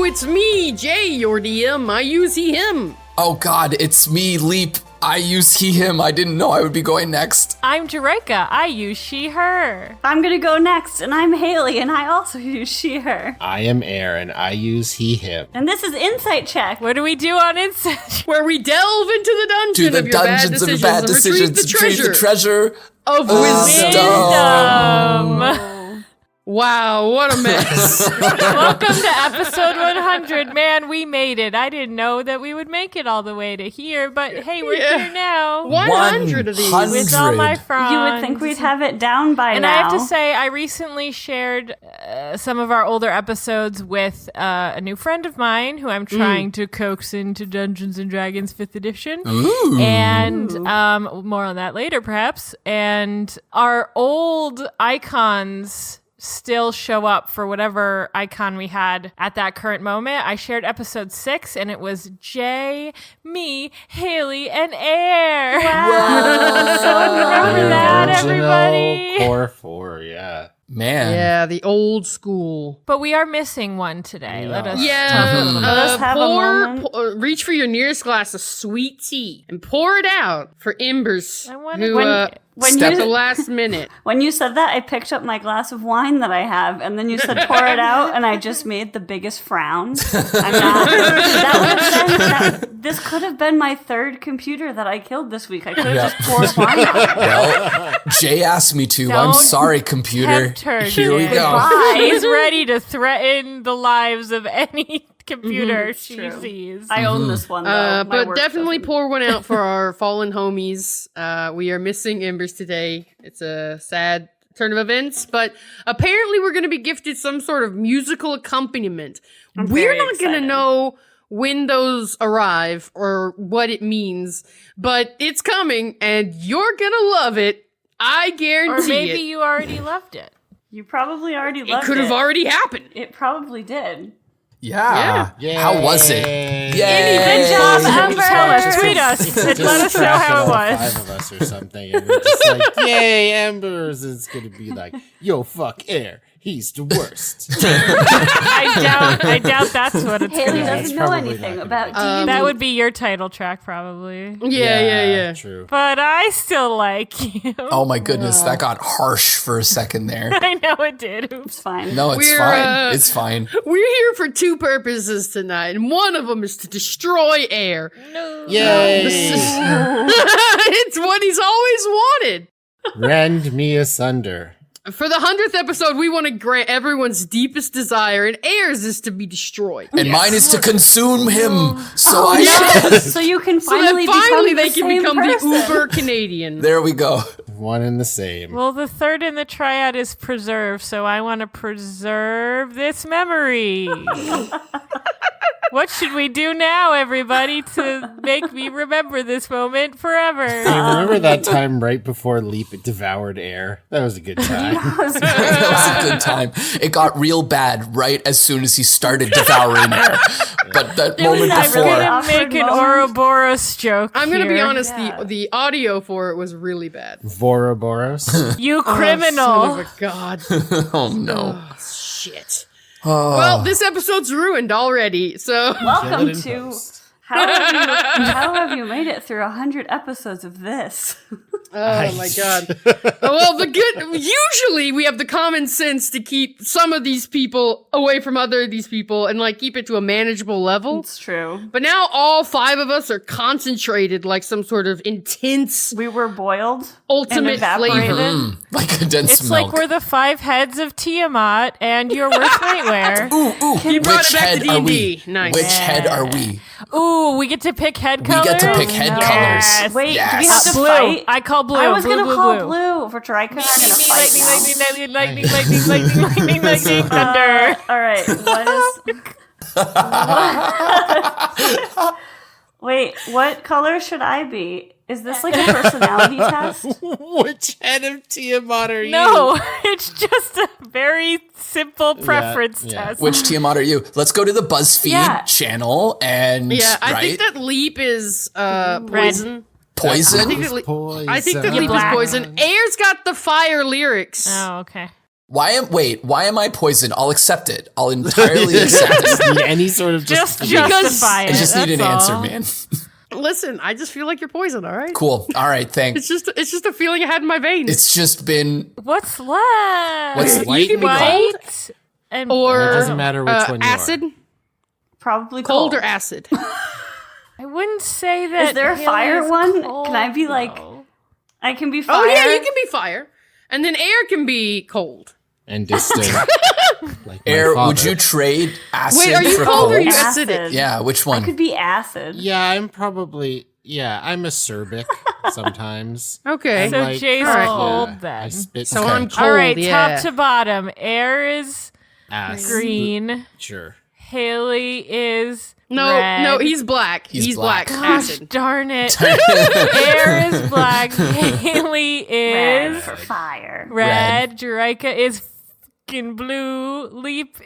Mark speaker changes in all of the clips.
Speaker 1: Hello, it's me, Jay, your DM. I use he, him.
Speaker 2: Oh God, it's me, Leap. I use he, him. I didn't know I would be going next.
Speaker 3: I'm Jerika. I use she, her.
Speaker 4: I'm gonna go next, and I'm Haley, and I also use she, her.
Speaker 5: I am Aaron. I use he, him.
Speaker 4: And this is Insight Check.
Speaker 3: What do we do on Insight?
Speaker 1: Where we delve into the dungeon
Speaker 2: To the
Speaker 1: of your
Speaker 2: dungeons of bad decisions
Speaker 1: and
Speaker 2: to retrieve the treasure
Speaker 1: of wisdom.
Speaker 3: Wisdom.
Speaker 1: Wow, what a mess.
Speaker 3: Welcome to episode 100. Man, we made it. I didn't know that we would make it all the way to here, but hey, we're here now.
Speaker 1: 100 of these.
Speaker 3: With all my friends.
Speaker 4: You would think we'd have it down by
Speaker 3: and
Speaker 4: now.
Speaker 3: I have to say, I recently shared some of our older episodes with a new friend of mine who I'm trying to coax into Dungeons & Dragons 5th edition.
Speaker 2: Ooh.
Speaker 3: And more on that later, perhaps. And our old icons still show up for whatever icon we had at that current moment. I shared episode 6, and it was Jay, me, Haley, and Air.
Speaker 4: Wow.
Speaker 3: So remember that, everybody?
Speaker 5: Core 4, yeah.
Speaker 2: Man.
Speaker 1: Yeah, the old school.
Speaker 3: But we are missing one today. Let us
Speaker 4: Let us have a moment.
Speaker 1: Reach for your nearest glass of sweet tea and pour it out for Embers,
Speaker 3: I wonder
Speaker 1: who
Speaker 4: when
Speaker 1: stepped
Speaker 4: you-
Speaker 1: the last minute.
Speaker 4: When you said that, I picked up my glass of wine that I have, and then you said pour it out, and I just made the biggest frown. I'm not. This could have been my third computer that I killed this week. I could have just poured wine out.
Speaker 2: Well, Jay asked me to. I'm
Speaker 3: Don't
Speaker 2: sorry, computer.
Speaker 3: tempt her,
Speaker 2: Here we
Speaker 3: Jay.
Speaker 2: go.
Speaker 4: Bye.
Speaker 3: She's ready to threaten the lives of any computer she
Speaker 4: true.
Speaker 3: sees.
Speaker 4: I own this one, though. My
Speaker 1: But
Speaker 4: work
Speaker 1: definitely
Speaker 4: doesn't.
Speaker 1: pour one out for our fallen homies. We are missing Embers today. It's a sad turn of events, but apparently we're going to be gifted some sort of musical accompaniment. We're
Speaker 4: very
Speaker 1: not going to
Speaker 4: excited.
Speaker 1: know when those arrive or what it means, but it's coming and you're going to love it. I guarantee
Speaker 3: Or maybe
Speaker 1: it.
Speaker 3: you already loved it.
Speaker 4: You probably already
Speaker 1: It
Speaker 4: loved it.
Speaker 1: could have already happened.
Speaker 4: It probably did.
Speaker 2: Yeah.
Speaker 5: Yay.
Speaker 2: How was it?
Speaker 5: Yay.
Speaker 2: Yay.
Speaker 3: Good job,
Speaker 5: It's
Speaker 3: Ember.
Speaker 5: just-
Speaker 3: Tweet us
Speaker 5: it's
Speaker 3: and
Speaker 5: just
Speaker 3: let us know
Speaker 5: tracking
Speaker 3: how it
Speaker 5: all
Speaker 3: was.
Speaker 5: 5 of us or something, and we're just like, yay, Embers. It's gonna be like, yo, fuck Air. He's the worst.
Speaker 3: I doubt that's what it's
Speaker 4: Haley
Speaker 3: going to
Speaker 5: That's
Speaker 4: doesn't know
Speaker 5: probably
Speaker 4: anything
Speaker 5: not
Speaker 4: about
Speaker 5: gonna
Speaker 4: D&D.
Speaker 3: be. That would be your title track, probably.
Speaker 1: Yeah.
Speaker 5: True.
Speaker 3: But I still like you.
Speaker 2: Oh my goodness, that got harsh for a second there.
Speaker 3: I know it did. Oops.
Speaker 4: It's fine.
Speaker 2: No, it's
Speaker 1: We're,
Speaker 2: fine. It's fine.
Speaker 1: We're here for 2 purposes tonight, and one of them is to destroy Air.
Speaker 5: Yay.
Speaker 1: It's what he's always wanted.
Speaker 5: Rend me asunder.
Speaker 1: For the 100th episode, we want to grant everyone's deepest desire, and Air's is to be destroyed.
Speaker 2: And mine is to consume him. So I
Speaker 4: No, so you can
Speaker 1: So that
Speaker 4: finally
Speaker 1: finally
Speaker 4: become
Speaker 1: they
Speaker 4: the
Speaker 1: can
Speaker 4: same
Speaker 1: become
Speaker 4: person.
Speaker 1: the uber Canadian.
Speaker 2: There we go.
Speaker 5: One and the same.
Speaker 3: Well, the third in the triad is preserve, so I want to preserve this memory. What should we do now, everybody, to make me remember this moment forever?
Speaker 5: Hey, remember that time right before Leap devoured Air? That was a good time.
Speaker 2: That was a good time. It got real bad right as soon as he started devouring air. But that moment
Speaker 4: that
Speaker 2: before.
Speaker 4: really
Speaker 3: I'm gonna make an
Speaker 4: awkward moment.
Speaker 3: Ouroboros joke.
Speaker 1: I'm going to be
Speaker 3: here.
Speaker 1: honest,
Speaker 4: Yeah.
Speaker 1: the audio for it was really bad.
Speaker 5: Voroboros.
Speaker 3: You
Speaker 1: Oh,
Speaker 3: criminal.
Speaker 1: son of a god.
Speaker 2: Oh no.
Speaker 1: Shit.
Speaker 2: Oh.
Speaker 1: Well, this episode's ruined already, so...
Speaker 4: Welcome
Speaker 5: in
Speaker 4: to
Speaker 5: post.
Speaker 4: how have you made it through 100 episodes of this?
Speaker 1: Oh my god. Well, usually we have the common sense to keep some of these people away from other of these people and like keep it to a manageable level.
Speaker 4: It's true.
Speaker 1: But now all 5 of us are concentrated like some sort of intense
Speaker 4: We were boiled
Speaker 1: ultimate
Speaker 4: and evaporated.
Speaker 1: flavor.
Speaker 2: Like condensed
Speaker 3: It's
Speaker 2: milk.
Speaker 3: like we're the 5 heads of Tiamat and your worst nightwear.
Speaker 1: You brought
Speaker 2: Which
Speaker 1: it back
Speaker 2: head
Speaker 1: to
Speaker 2: are
Speaker 1: D&D.
Speaker 2: we?
Speaker 1: Nice.
Speaker 2: Which head are we?
Speaker 3: Ooh, we get to pick head
Speaker 2: We
Speaker 3: colors?
Speaker 2: get to pick head
Speaker 3: Yes.
Speaker 2: colors.
Speaker 4: Wait, do we have
Speaker 2: Yes.
Speaker 4: to
Speaker 3: Blue.
Speaker 4: fight?
Speaker 3: I call blue.
Speaker 4: I was
Speaker 3: blue,
Speaker 4: gonna
Speaker 3: blue,
Speaker 4: call
Speaker 3: blue.
Speaker 4: blue for Jerika.
Speaker 3: Lightning, thunder.
Speaker 4: All right. Wait, what color should I be? Is this like a personality test?
Speaker 5: Which head of Tiamat are you?
Speaker 3: No, it's just a very simple preference
Speaker 5: yeah.
Speaker 3: test.
Speaker 2: Which Tiamat are you? Let's go to the BuzzFeed
Speaker 4: Yeah.
Speaker 2: channel and
Speaker 1: Yeah, I
Speaker 2: right?
Speaker 1: think that leap is poison.
Speaker 2: Poison.
Speaker 1: I think that
Speaker 5: Poison.
Speaker 1: I think that leap is
Speaker 3: black.
Speaker 1: poison. Air's got the fire lyrics.
Speaker 3: Oh, okay.
Speaker 2: Why am I poisoned? I'll accept it. I'll entirely accept it.
Speaker 5: Need any sort of
Speaker 3: Just
Speaker 5: justification.
Speaker 3: justify it.
Speaker 2: I just need an
Speaker 3: that's
Speaker 2: answer,
Speaker 3: all.
Speaker 2: man.
Speaker 1: Listen, I just feel like you're poisoned, all right?
Speaker 2: Cool. All right, thanks.
Speaker 1: It's just a feeling I had in my veins.
Speaker 2: It's just been
Speaker 3: What's left?
Speaker 2: What's
Speaker 5: light
Speaker 1: can be
Speaker 5: and
Speaker 1: cold
Speaker 3: White and
Speaker 1: or
Speaker 5: It doesn't matter which one you
Speaker 1: acid.
Speaker 5: are.
Speaker 4: Probably
Speaker 1: Cold
Speaker 4: cold.
Speaker 1: or acid?
Speaker 3: I wouldn't say that.
Speaker 4: Is there a
Speaker 3: Haley
Speaker 4: fire
Speaker 3: is
Speaker 4: one?
Speaker 3: cold,
Speaker 4: Can I be like,
Speaker 3: though.
Speaker 4: I can be fire.
Speaker 1: Oh yeah, you can be fire, and then air can be cold.
Speaker 5: And distant. Like my
Speaker 2: air.
Speaker 5: father.
Speaker 2: Would you trade acid
Speaker 1: Wait, are you
Speaker 2: for
Speaker 1: cold or
Speaker 2: cold?
Speaker 1: you
Speaker 4: Acid.
Speaker 1: acidic?
Speaker 2: Yeah, which
Speaker 4: I
Speaker 2: one?
Speaker 4: could be acid.
Speaker 5: Yeah, I'm acerbic sometimes.
Speaker 1: Okay.
Speaker 3: So
Speaker 5: like-
Speaker 3: Jay's
Speaker 1: Alright.
Speaker 3: cold
Speaker 5: I
Speaker 3: then.
Speaker 5: spit
Speaker 1: So
Speaker 2: Okay.
Speaker 1: I'm cold.
Speaker 3: All right,
Speaker 1: yeah.
Speaker 3: top to bottom. Air is
Speaker 5: ass.
Speaker 3: green.
Speaker 5: Sure.
Speaker 3: Haley is
Speaker 1: No,
Speaker 3: red.
Speaker 1: no, he's black.
Speaker 2: He's
Speaker 1: He's
Speaker 2: black.
Speaker 1: black.
Speaker 3: Gosh
Speaker 1: Acid.
Speaker 3: darn it. Air is black. Haley
Speaker 4: Red
Speaker 3: is
Speaker 4: for fire.
Speaker 3: red. Jerika is fucking blue. Leap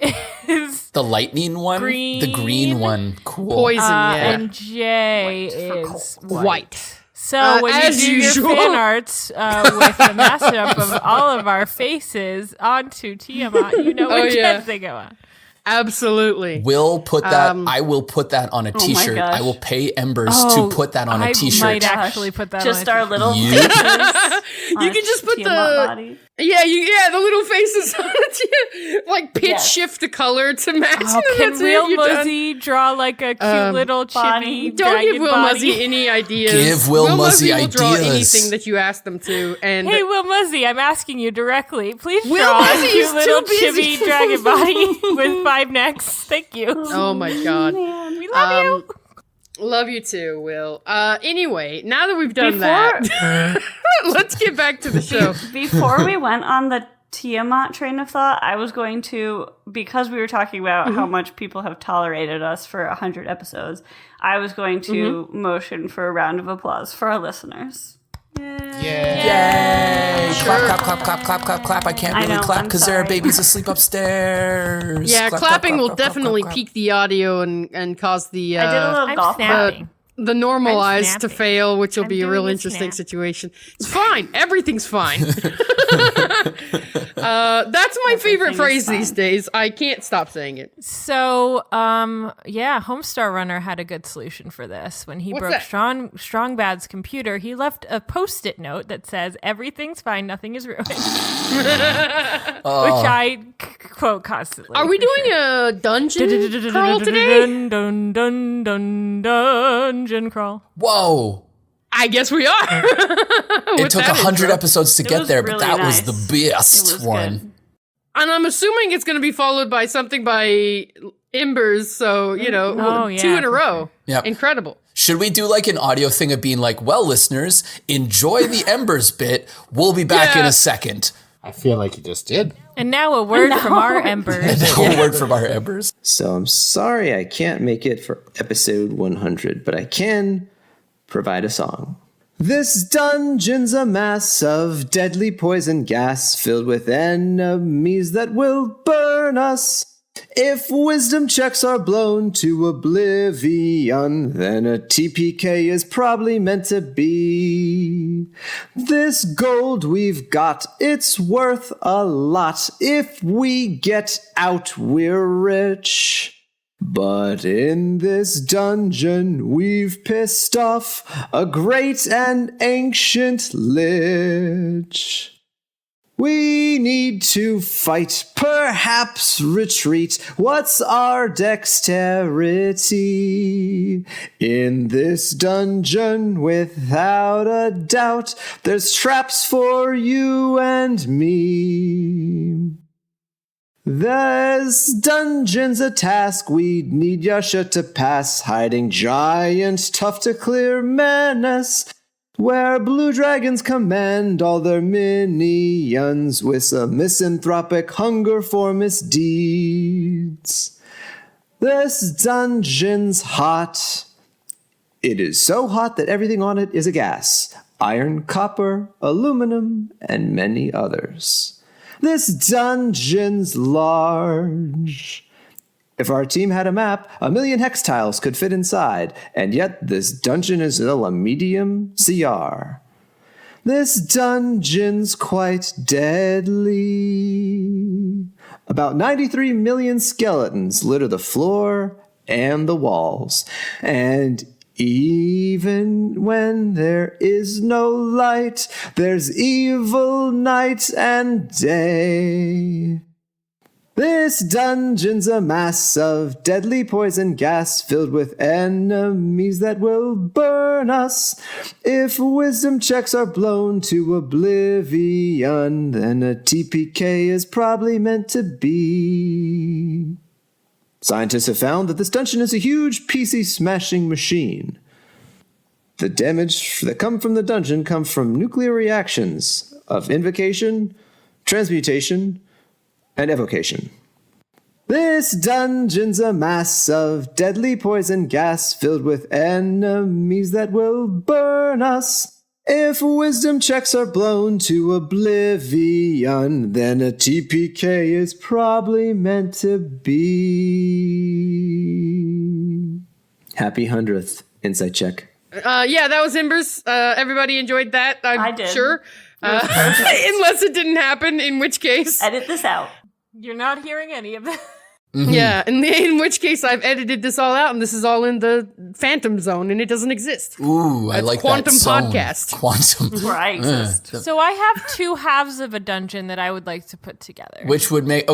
Speaker 3: is
Speaker 2: The lightning one?
Speaker 3: Green.
Speaker 2: The green one. Cool.
Speaker 1: Poison. Yeah.
Speaker 3: and Jay
Speaker 4: White for
Speaker 3: is
Speaker 1: White.
Speaker 3: So when you
Speaker 1: as
Speaker 3: do
Speaker 1: usual.
Speaker 3: your fan arts with the mashup of all of our faces onto Tiamat, you know
Speaker 1: Oh,
Speaker 3: which
Speaker 1: yeah.
Speaker 3: heads they go on.
Speaker 1: Absolutely.
Speaker 2: Will put that. I will put that on a
Speaker 4: my
Speaker 2: T-shirt.
Speaker 4: gosh.
Speaker 2: I will pay Embers to put that on a
Speaker 3: I
Speaker 2: T-shirt.
Speaker 3: might actually put that
Speaker 4: Just
Speaker 3: on a
Speaker 4: our little
Speaker 2: You-
Speaker 4: faces.
Speaker 1: You can just put
Speaker 4: Tiamat body.
Speaker 1: Yeah, the little faces on it. Like pitch
Speaker 4: Yes.
Speaker 1: shift the color to match.
Speaker 3: Oh,
Speaker 1: and
Speaker 3: can
Speaker 1: that's
Speaker 3: Will
Speaker 1: it. You're done.
Speaker 3: Muzzy draw like a cute little
Speaker 4: body.
Speaker 3: chibi
Speaker 1: Don't give
Speaker 3: dragon
Speaker 1: Will
Speaker 3: body?
Speaker 1: Muzzy any ideas.
Speaker 2: Give Will Muzzy
Speaker 1: will draw
Speaker 2: ideas.
Speaker 1: anything that you ask them to. And
Speaker 3: Hey, Will Muzzy, I'm asking you directly. Please
Speaker 1: Will
Speaker 3: draw a
Speaker 1: Muzzy
Speaker 3: cute
Speaker 1: is
Speaker 3: little
Speaker 1: too busy.
Speaker 3: chibi dragon body with 5 necks. Thank you.
Speaker 1: oh my god,
Speaker 3: We love you.
Speaker 1: love you too, Will. Anyway, now that we've done that, let's get back to the show.
Speaker 4: Before we went on the Tiamat train of thought, I was going to, because we were talking about how much people have tolerated us for 100 episodes, I was going to motion for a round of applause for our listeners.
Speaker 2: Yay! Clap, clap, clap, clap, clap, clap, clap. I can't
Speaker 4: I
Speaker 2: really
Speaker 4: know,
Speaker 2: clap
Speaker 4: I'm
Speaker 2: because there are
Speaker 4: sorry.
Speaker 2: babies asleep upstairs.
Speaker 1: Yeah,
Speaker 2: Clap, clap,
Speaker 1: clapping
Speaker 2: clap,
Speaker 1: will
Speaker 2: clap, clap,
Speaker 1: definitely
Speaker 2: clap, clap.
Speaker 1: peak the audio and cause the
Speaker 4: I did a little
Speaker 3: I'm
Speaker 4: golf
Speaker 3: snapping.
Speaker 1: the normal
Speaker 3: I'm
Speaker 1: eyes to
Speaker 3: snapping.
Speaker 1: fail, which will
Speaker 3: I'm
Speaker 1: be a
Speaker 3: doing
Speaker 1: real
Speaker 3: the
Speaker 1: interesting
Speaker 3: snap.
Speaker 1: situation. It's fine. Everything's fine. That's my favorite
Speaker 4: is
Speaker 1: phrase
Speaker 4: fine.
Speaker 1: these days. I can't stop saying it.
Speaker 3: So, yeah, Homestar Runner had a good solution for this. When he
Speaker 1: What's
Speaker 3: broke
Speaker 1: that?
Speaker 3: Strong Bad's computer, he left a post-it note that says, "Everything's fine, nothing is ruined," which I quote constantly.
Speaker 1: Are we doing a dungeon crawl today?
Speaker 3: Dungeon crawl.
Speaker 2: Whoa!
Speaker 1: I guess we are.
Speaker 2: It took 100 episodes to get
Speaker 4: was
Speaker 2: there, but
Speaker 4: really
Speaker 2: that
Speaker 4: nice.
Speaker 2: was the
Speaker 4: It
Speaker 2: best
Speaker 4: was
Speaker 2: one.
Speaker 4: good.
Speaker 1: And I'm assuming it's going to be followed by something by Embers. So,
Speaker 3: Oh, yeah,
Speaker 1: 2 in a
Speaker 3: for
Speaker 1: row.
Speaker 2: Yep.
Speaker 1: Incredible.
Speaker 2: Should we do like an audio thing of being like, well, listeners, enjoy the Embers bit. We'll be back in
Speaker 1: Yeah.
Speaker 2: a second.
Speaker 5: I feel like you just did.
Speaker 3: And now a word from our Embers.
Speaker 2: A word from our Embers.
Speaker 6: So I'm sorry I can't make it for episode 100, but I can provide a song. This dungeon's a mass of deadly poison gas filled with enemies that will burn us. If wisdom checks are blown to oblivion, then a TPK is probably meant to be. This gold we've got, it's worth a lot. If we get out, we're rich. But in this dungeon, we've pissed off a great and ancient lich. We need to fight, perhaps retreat. What's our dexterity? In this dungeon, without a doubt, there's traps for you and me. This dungeon's a task we'd need Yasha to pass, hiding giant, tough to clear menace, where blue dragons command all their minions with a misanthropic hunger for misdeeds. This dungeon's hot. It is so hot that everything on it is a gas. Iron, copper, aluminum, and many others. This dungeon's large. If our team had a map, 1,000,000 hex tiles could fit inside, and yet this dungeon is still a medium CR. This dungeon's quite deadly. About 93 million skeletons litter the floor and the walls. And even when there is no light, there's evil night and day. This dungeon's a mass of deadly poison gas filled with enemies that will burn us. If wisdom checks are blown to oblivion, then a TPK is probably meant to be. Scientists have found that this dungeon is a huge PC smashing machine. The damage that come from the dungeon come from nuclear reactions of invocation, transmutation, and evocation. This dungeon's a mass of deadly poison gas filled with enemies that will burn us. If wisdom checks are blown to oblivion, then a TPK is probably meant to be. Happy 100th insight check.
Speaker 1: Yeah, that was Embers. Everybody enjoyed that,
Speaker 4: I did.
Speaker 1: Sure. Unless it didn't happen, in which case.
Speaker 4: Edit this out.
Speaker 3: You're not hearing any of that.
Speaker 1: Yeah, in which case I've edited this all out, and this is all in the Phantom Zone, and it doesn't exist.
Speaker 2: Ooh, I
Speaker 1: That's
Speaker 2: like
Speaker 1: Quantum
Speaker 2: that song.
Speaker 1: Podcast.
Speaker 2: Quantum.
Speaker 4: Where I exist.
Speaker 3: So I have two halves of a dungeon that I would like to put together.
Speaker 2: Which would make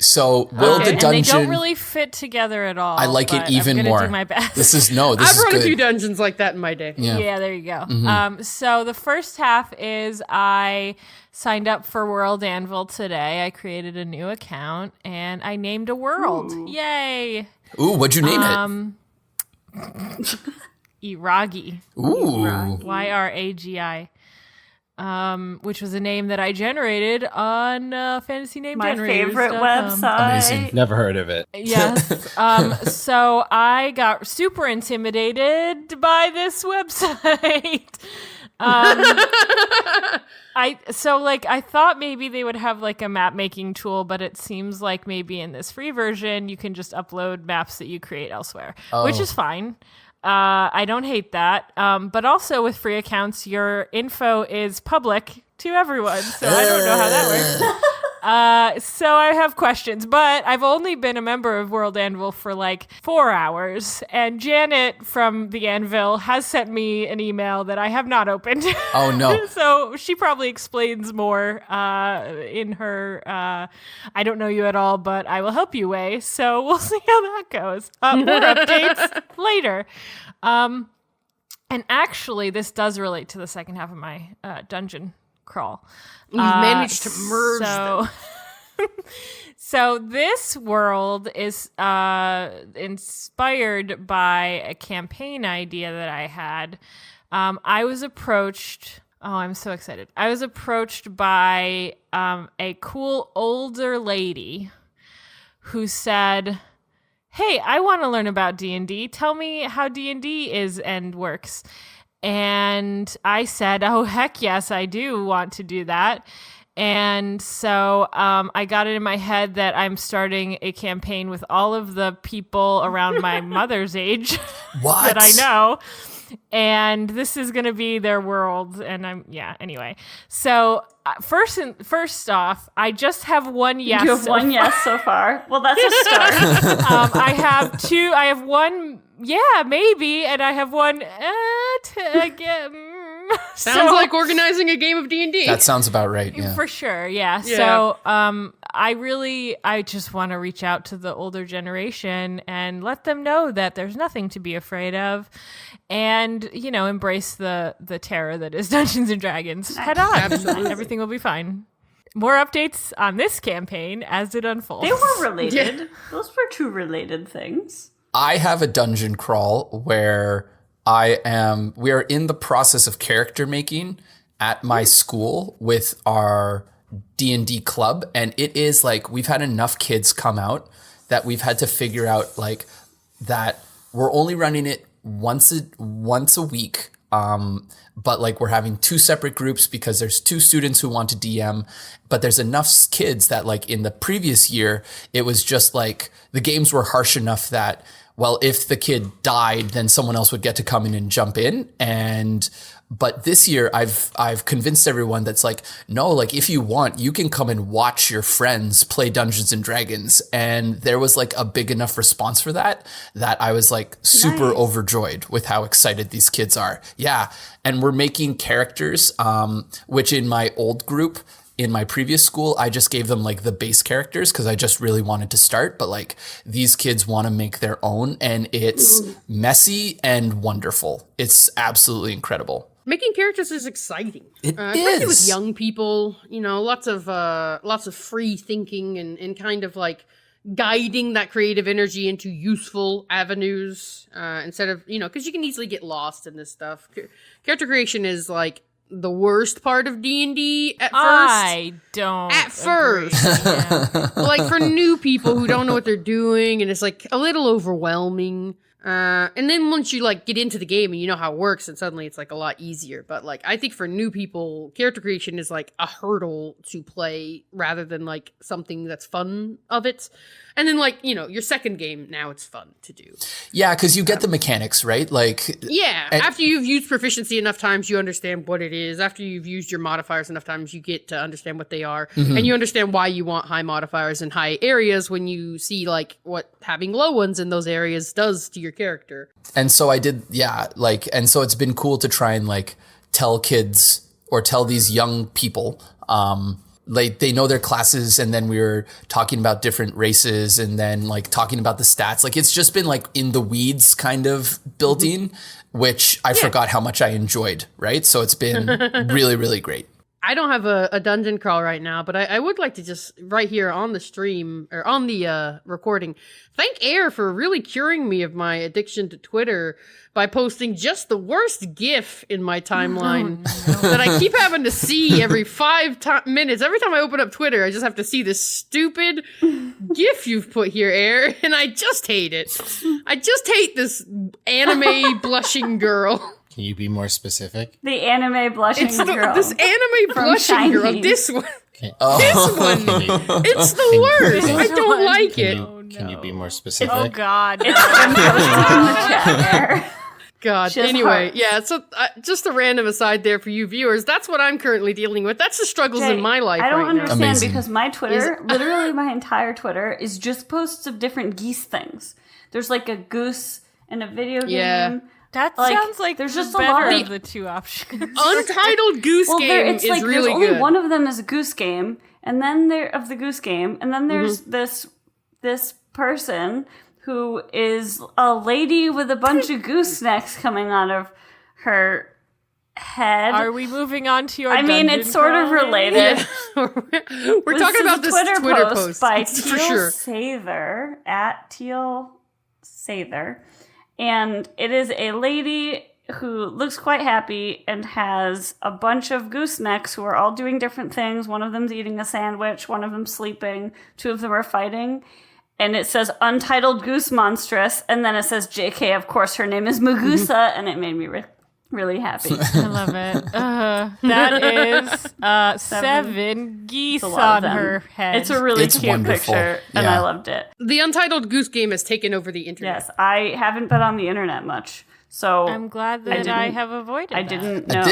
Speaker 2: so will the
Speaker 3: And
Speaker 2: dungeon?
Speaker 3: they don't really fit together at all.
Speaker 2: I like it
Speaker 3: but
Speaker 2: even
Speaker 3: I'm gonna
Speaker 2: more.
Speaker 3: do my best.
Speaker 2: This is
Speaker 1: I've
Speaker 2: is
Speaker 1: run
Speaker 2: good.
Speaker 1: a few dungeons like that in my day.
Speaker 2: Yeah.
Speaker 3: There you go. So the first half is I signed up for World Anvil today. I created a new account and I named a world.
Speaker 4: Ooh.
Speaker 3: Yay!
Speaker 2: Ooh, what'd you name
Speaker 3: Iragi.
Speaker 2: it? Ooh.
Speaker 3: Yragi. Which was a name that I generated on Fantasy Name
Speaker 4: My
Speaker 3: Generators.
Speaker 4: favorite website.
Speaker 2: Amazing.
Speaker 5: Never heard of it.
Speaker 3: Yes. So I got super intimidated by this website. I thought maybe they would have like a map making tool, but it seems like maybe in this free version you can just upload maps that you create elsewhere, which is fine. I don't hate that. But also with free accounts, your info is public to everyone, so I don't know how that works. So I have questions, but I've only been a member of World Anvil for like 4 hours, and Janet from the Anvil has sent me an email that I have not opened.
Speaker 2: Oh no.
Speaker 3: So she probably explains more in her I don't know you at all, but I will help you way. So we'll see how that goes. More updates later. And actually, this does relate to the second half of my dungeon crawl.
Speaker 1: You've managed to merge them.
Speaker 3: So this world is inspired by a campaign idea that I had. I was approached. Oh, I'm so excited. I was approached by a cool older lady who said, "Hey, I want to learn about D&D. Tell me how D&D is and works." And I said, "Oh, heck yes, I do want to do that." And so I got it in my head that I'm starting a campaign with all of the people around my mother's age
Speaker 2: What?
Speaker 3: that I know. And this is going to be their world. And anyway. So first off, I just have one yes.
Speaker 4: You have one yes so far. Well, that's a start.
Speaker 3: I have two. I have one. Yeah, maybe, and I have one.
Speaker 1: Sounds like organizing a game of D&D.
Speaker 2: That sounds about right. Yeah.
Speaker 3: For sure, yeah.
Speaker 1: Yeah.
Speaker 3: So I just want to reach out to the older generation and let them know that there's nothing to be afraid of, and embrace the terror that is Dungeons and Dragons head on.
Speaker 1: Absolutely.
Speaker 3: Everything will be fine. More updates on this campaign as it unfolds.
Speaker 4: They were related. Yeah. Those were two related things.
Speaker 2: I have a dungeon crawl where we are in the process of character making at my school with our D&D club. And it is like, we've had enough kids come out that we've had to figure out like that we're only running it once a week. But like we're having two separate groups because there's two students who want to DM, but there's enough kids that like in the previous year, it was just like the games were harsh enough that well, if the kid died, then someone else would get to come in and jump in. But this year I've convinced everyone that's like, no, like if you want, you can come and watch your friends play Dungeons and Dragons. And there was like a big enough response for that I was like super overjoyed with how excited these kids are. Yeah. And we're making characters, which in my old group, in my previous school, I just gave them like the base characters because I just really wanted to start. But like these kids want to make their own, and it's messy and wonderful. It's absolutely incredible.
Speaker 1: Making characters is exciting. Especially with young people, you know, lots of free thinking and kind of like guiding that creative energy into useful avenues instead of, you know, because you can easily get lost in this stuff. Character creation is like the worst part of D&D at first.
Speaker 3: I don't.
Speaker 1: At first.
Speaker 3: Yeah.
Speaker 1: Like for new people who don't know what they're doing, and it's like a little overwhelming. And then once you like get into the game and you know how it works, and suddenly it's like a lot easier. But like I think for new people, character creation is like a hurdle to play rather than like something that's fun of it. And then like, you know, your second game, now it's fun to do.
Speaker 2: Yeah, because you get the mechanics, right? Like
Speaker 1: after you've used proficiency enough times, you understand what it is. After you've used your modifiers enough times, you get to understand what they are. And you understand why you want high modifiers in high areas when you see like what having low ones in those areas does to your character.
Speaker 2: And so I did, and so it's been cool to try and like tell kids or tell these young people, like they know their classes, and then we were talking about different races and then like talking about the stats. Like it's just been like in the weeds kind of building, which I forgot how much I enjoyed, right? So it's been really, really great.
Speaker 1: I don't have a dungeon crawl right now, but I would like to just right here on the stream or on the recording, thank Air for really curing me of my addiction to Twitter by posting just the worst GIF in my timeline that I keep having to see every 5 minutes. Every time I open up Twitter, I just have to see this stupid GIF you've put here, Air, and I just hate it. I just hate this anime blushing girl.
Speaker 5: Can you be more specific?
Speaker 4: The anime blushing girl.
Speaker 1: This anime blushing girl. This one.
Speaker 5: Okay.
Speaker 1: This one. It's the worst. I don't like it.
Speaker 5: Can you be more specific?
Speaker 3: Oh God.
Speaker 4: It's been posted in the chat.
Speaker 1: God.
Speaker 4: She has
Speaker 1: Anyway,
Speaker 4: hearts.
Speaker 1: yeah. So just a random aside there for you viewers. That's what I'm currently dealing with. That's the struggles in my life
Speaker 4: I don't
Speaker 1: right now.
Speaker 4: understand
Speaker 2: Amazing.
Speaker 4: because my Twitter, literally my entire Twitter, is just posts of different geese things. There's like a goose in a video game.
Speaker 1: Yeah.
Speaker 3: That
Speaker 4: Like,
Speaker 3: sounds like
Speaker 4: there's
Speaker 3: the
Speaker 4: just a
Speaker 3: better
Speaker 4: lot
Speaker 3: of
Speaker 4: of-
Speaker 3: the two options.
Speaker 1: Untitled Goose Game
Speaker 4: it's
Speaker 1: is
Speaker 4: like
Speaker 1: really
Speaker 4: there's only
Speaker 1: good.
Speaker 4: one of them is a goose game, and then of the goose game, and then there's this person who is a lady with a bunch of goosenecks coming out of her head.
Speaker 3: Are we moving on to your
Speaker 4: I mean,
Speaker 3: dungeon
Speaker 4: it's sort of
Speaker 3: crawling?
Speaker 4: related.
Speaker 1: We're talking about this Twitter post
Speaker 4: by
Speaker 1: for
Speaker 4: Teal
Speaker 1: sure.
Speaker 4: Sather at Teal Sather, and it is a lady who looks quite happy and has a bunch of goosenecks who are all doing different things. One of them's eating a sandwich, one of them's sleeping, 2 of them are fighting. And it says Untitled Goose Monstrous, and then it says JK, of course, her name is Mugusa, and it made me really happy.
Speaker 3: I love it. That is 7 geese
Speaker 4: A lot
Speaker 3: on
Speaker 4: of them.
Speaker 3: her head.
Speaker 4: It's a really
Speaker 2: It's
Speaker 4: cute
Speaker 2: wonderful.
Speaker 4: picture, and
Speaker 2: Yeah.
Speaker 4: I loved it.
Speaker 1: The Untitled Goose Game has taken over the internet.
Speaker 4: Yes, I haven't been on the internet much, so
Speaker 3: I'm glad that I have avoided
Speaker 4: I
Speaker 3: that.
Speaker 4: didn't know.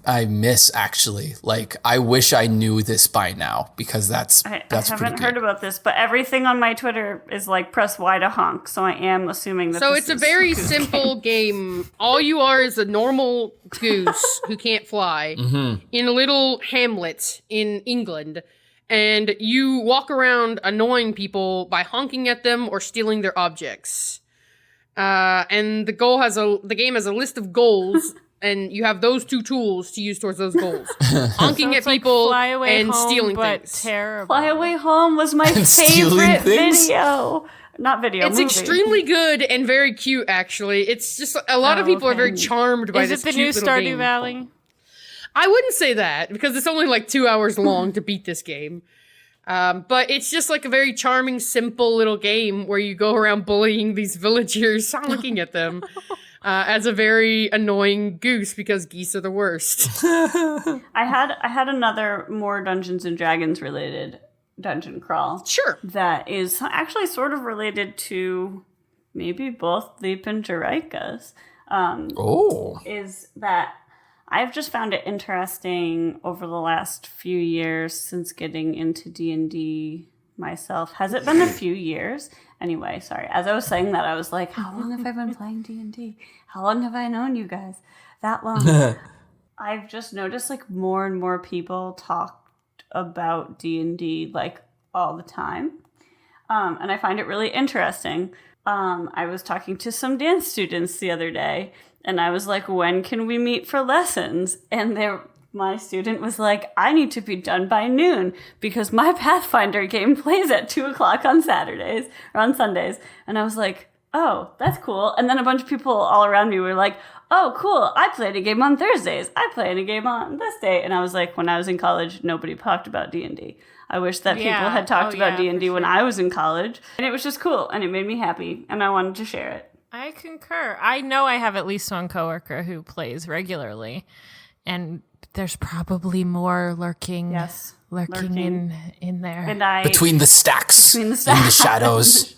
Speaker 2: I miss actually. Like I wish I knew this by now because that's
Speaker 4: I
Speaker 2: pretty
Speaker 4: haven't
Speaker 2: good.
Speaker 4: heard about this, but everything on my Twitter is like press Y to honk, so I am assuming that
Speaker 1: So
Speaker 4: this
Speaker 1: it's a
Speaker 4: is
Speaker 1: very
Speaker 4: Goose
Speaker 1: simple game. All you are is a normal goose who can't fly in a little hamlet in England. And you walk around annoying people by honking at them or stealing their objects. And the game has a list of goals, and you have those 2 tools to use towards those goals: honking at
Speaker 3: It's like
Speaker 1: people
Speaker 3: Fly Away
Speaker 1: and
Speaker 3: Home,
Speaker 1: stealing
Speaker 3: but
Speaker 1: things.
Speaker 3: terrible.
Speaker 4: Fly Away Home was my
Speaker 2: stealing
Speaker 4: favorite
Speaker 2: things?
Speaker 4: video. Not video,
Speaker 1: It's
Speaker 4: movie.
Speaker 1: extremely good and very cute, actually. It's just a lot of people are very charmed by
Speaker 3: Is
Speaker 1: this
Speaker 3: it the
Speaker 1: cute
Speaker 3: new
Speaker 1: little
Speaker 3: Stardew
Speaker 1: game.
Speaker 3: Valley?
Speaker 1: I wouldn't say that because it's only like 2 hours long to beat this game. But it's just like a very charming, simple little game where you go around bullying these villagers, honking at them as a very annoying goose because geese are the worst.
Speaker 4: I had another more Dungeons and Dragons related dungeon crawl.
Speaker 1: Sure.
Speaker 4: That is actually sort of related to maybe both Leap and Jerika's. Is that I've just found it interesting over the last few years since getting into D&D myself. Has it been a few years? Anyway, sorry. As I was saying that, I was like, how long have I been playing D&D? How long have I known you guys? That long. I've just noticed like more and more people talk about D&D like all the time. And I find it really interesting. I was talking to some dance students the other day, and I was like, when can we meet for lessons? And my student was like, I need to be done by noon because my Pathfinder game plays at 2:00 on Saturdays or on Sundays. And I was like, oh, that's cool. And then a bunch of people all around me were like, oh, cool. I played a game on Thursdays. I played a game on this day. And I was like, when I was in college, nobody talked about D&D. I wish that people had talked about D&D when I was in college. And it was just cool. And it made me happy. And I wanted to share it.
Speaker 3: I concur. I know I have at least one coworker who plays regularly. And there's probably more lurking in there.
Speaker 4: And
Speaker 2: between the stacks. In the shadows.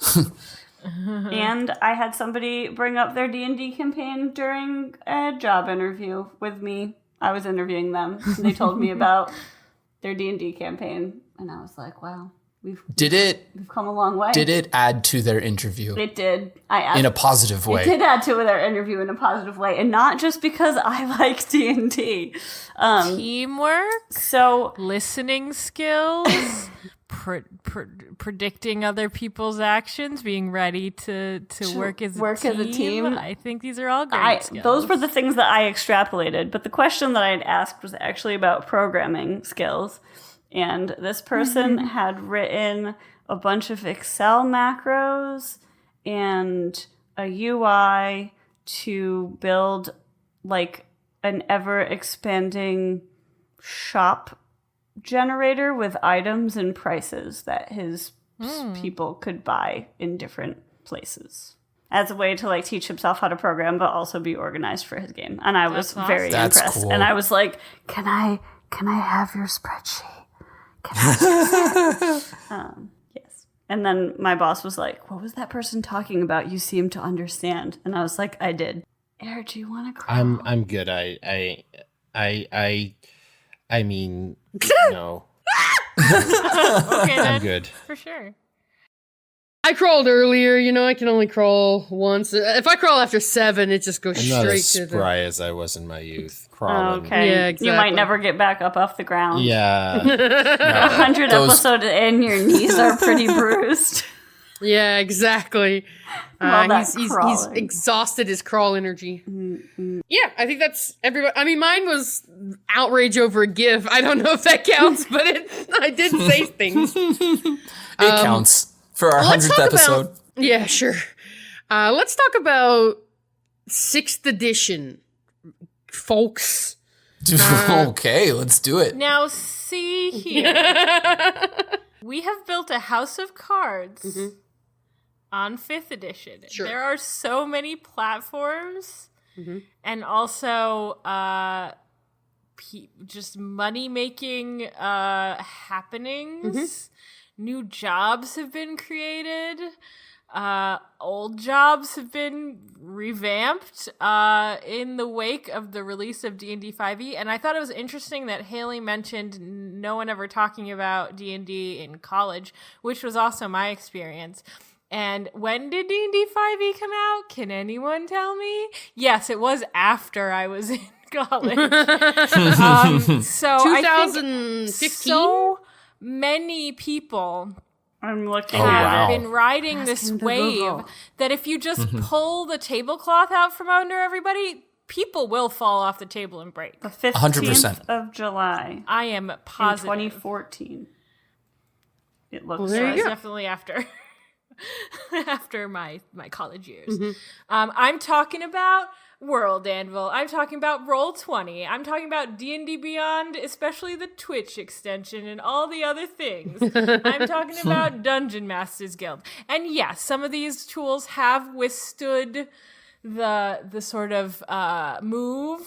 Speaker 4: And I had somebody bring up their D&D campaign during a job interview with me. I was interviewing them. And they told me about their D&D campaign. And I was like, wow, we've come a long way.
Speaker 2: Did it add to their interview?
Speaker 4: It did.
Speaker 2: In a positive way.
Speaker 4: It did add to their interview in a positive way. And not just because I like D&D.
Speaker 3: Teamwork.
Speaker 4: So
Speaker 3: listening skills. Predicting other people's actions, being ready to work as a team. I think these are all great skills.
Speaker 4: Those were the things that I extrapolated. But the question that I had asked was actually about programming skills. And this person had written a bunch of Excel macros and a UI to build like an ever-expanding shop generator with items and prices that his people could buy in different places as a way to like teach himself how to program but also be organized for his game. And I was very impressed. Cool. And I was like, can I have your spreadsheet? Yes. And then my boss was like, what was that person talking about? You seem to understand. And I was like, I did. Eric, do you want to cry?
Speaker 5: I'm good. I mean, no.
Speaker 3: Okay,
Speaker 5: I'm good.
Speaker 3: For sure.
Speaker 1: I crawled earlier, I can only crawl once. If I crawl after 7, it just goes
Speaker 5: I'm
Speaker 1: straight
Speaker 5: not
Speaker 1: to
Speaker 5: as spry as I was in my youth. Crawling.
Speaker 4: Okay.
Speaker 1: Yeah, exactly.
Speaker 4: You might never get back up off the ground.
Speaker 5: Yeah.
Speaker 4: 100 episodes in, your knees are pretty bruised.
Speaker 1: Yeah, exactly. He's exhausted his crawl energy.
Speaker 4: Mm-hmm.
Speaker 1: Yeah, I think that's everybody. I mean, mine was outrage over a GIF. I don't know if that counts, but I did say things.
Speaker 2: It counts for our 100th episode.
Speaker 1: Yeah, sure. Let's talk about 6th edition, folks.
Speaker 2: Okay, let's do it.
Speaker 3: Now, see here. We have built a house of cards on 5th edition.
Speaker 1: Sure.
Speaker 3: There are so many platforms and also just money-making happenings. New jobs have been created. Old jobs have been revamped in the wake of the release of D&D 5e. And I thought it was interesting that Haley mentioned no one ever talking about D&D in college, which was also my experience. And when did D&D 5e come out? Can anyone tell me? Yes, it was after I was in college. So
Speaker 1: 2015?
Speaker 3: I think so many people
Speaker 4: I'm looking
Speaker 3: have been riding this wave that if you just pull the tablecloth out from under everybody, people will fall off the table and break.
Speaker 4: The 15th
Speaker 2: 100%.
Speaker 4: of July.
Speaker 3: I am positive.
Speaker 4: In 2014. It looks
Speaker 1: there
Speaker 3: It
Speaker 1: you
Speaker 3: was
Speaker 1: go.
Speaker 3: definitely after my college years. I'm talking about World Anvil. I'm talking about Roll20. I'm talking about D&D Beyond, especially the Twitch extension and all the other things. I'm talking about Dungeon Masters Guild. And yes, some of these tools have withstood the sort of move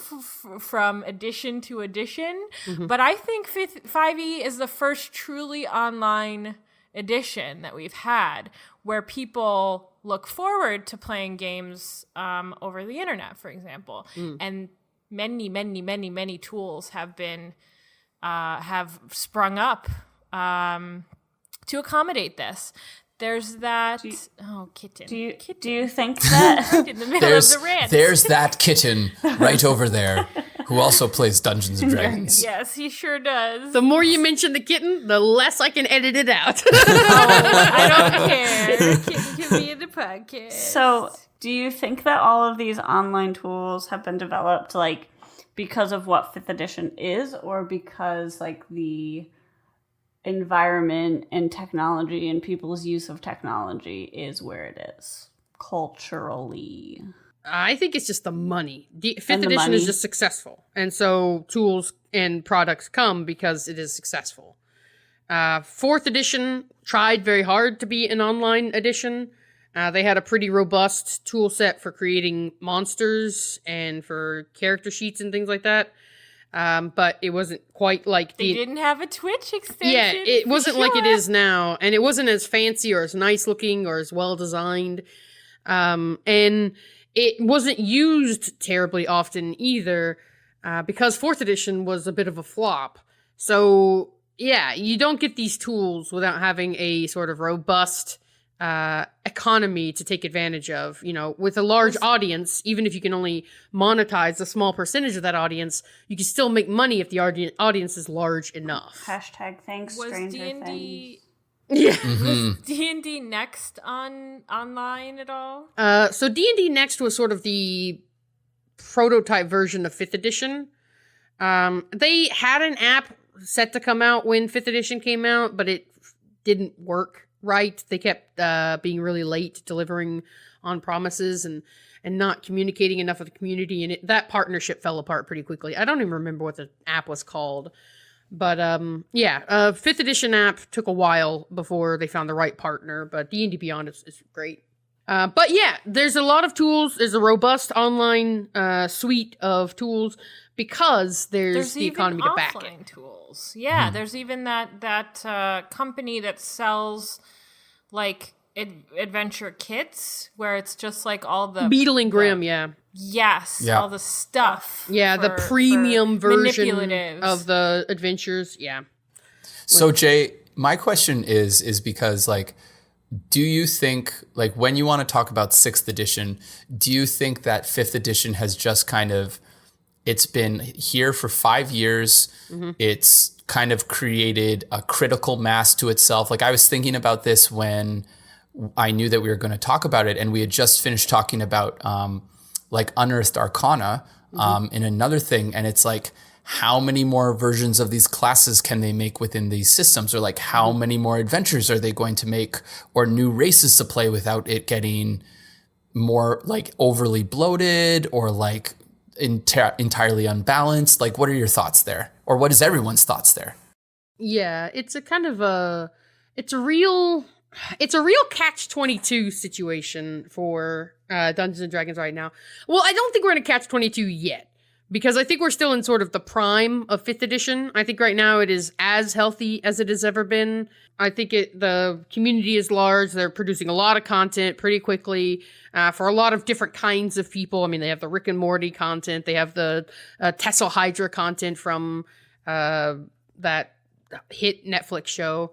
Speaker 3: from edition to edition. But I think 5e is the first truly online edition that we've had where people look forward to playing games over the internet, for example. And many tools have been have sprung up to accommodate this. There's that kitten.
Speaker 4: Do you think that
Speaker 3: in the middle of the rant?
Speaker 2: There's that kitten right over there who also plays Dungeons and Dragons.
Speaker 3: Yes, he sure does.
Speaker 1: The more you mention the kitten, the less I can edit it out.
Speaker 3: I don't care. Kitten can be in the podcast.
Speaker 4: So, do you think that all of these online tools have been developed like because of what 5th edition is, or because like the environment and technology and people's use of technology is where it is culturally?
Speaker 1: I think it's just the money. The 5th
Speaker 4: the
Speaker 1: edition
Speaker 4: money.
Speaker 1: is just successful. And so tools and products come because it is successful. 4th edition tried very hard to be an online edition. They had a pretty robust tool set for creating monsters and for character sheets and things like that. But it wasn't quite like
Speaker 3: They didn't have a Twitch extension.
Speaker 1: Yeah, it
Speaker 3: for
Speaker 1: wasn't like it
Speaker 3: sure.
Speaker 1: is now. And it wasn't as fancy or as nice looking or as well designed. And it wasn't used terribly often either, because 4th edition was a bit of a flop. So, yeah, you don't get these tools without having a sort of robust economy to take advantage of. You know, with a large audience, even if you can only monetize a small percentage of that audience, you can still make money if the audience is large enough.
Speaker 4: Hashtag thanks,
Speaker 3: Was
Speaker 4: Stranger
Speaker 3: D&D
Speaker 4: Things.
Speaker 1: Yeah.
Speaker 3: was D&D Next online at all?
Speaker 1: So D&D Next was sort of the prototype version of 5th edition. They had an app set to come out when 5th edition came out, but it didn't work right. They kept being really late delivering on promises and not communicating enough with the community, and that partnership fell apart pretty quickly. I don't even remember what the app was called. But 5th edition app took a while before they found the right partner, but D&D Beyond is great. But yeah, there's a lot of tools. There's a robust online suite of tools because there's the economy to back it.
Speaker 3: offline tools. Yeah, there's even that company that sells like adventure kits where it's just like all the
Speaker 1: Beetle and Grimm, yeah.
Speaker 3: Yes,
Speaker 2: Yeah.
Speaker 3: all the stuff.
Speaker 1: Yeah, the
Speaker 3: for
Speaker 1: premium version
Speaker 3: manipulatives.
Speaker 1: of the adventures, yeah.
Speaker 2: So Jay, my question is because like, do you think like when you want to talk about 6th edition, do you think that 5th edition has just kind of, it's been here for 5 years. It's kind of created a critical mass to itself. Like I was thinking about this when I knew that we were going to talk about it, and we had just finished talking about like Unearthed Arcana in another thing. And it's like, how many more versions of these classes can they make within these systems? Or like how many more adventures are they going to make, or new races to play without it getting more like overly bloated or like entirely unbalanced? Like, what are your thoughts there? Or what is everyone's thoughts there?
Speaker 1: Yeah, it's a kind of it's a real catch-22 situation for Dungeons and Dragons right now. Well, I don't think we're in a catch-22 yet, because I think we're still in sort of the prime of 5th edition. I think right now it is as healthy as it has ever been. I think the community is large. They're producing a lot of content pretty quickly for a lot of different kinds of people. I mean, they have the Rick and Morty content. They have the Tessel Hydra content from that hit Netflix show.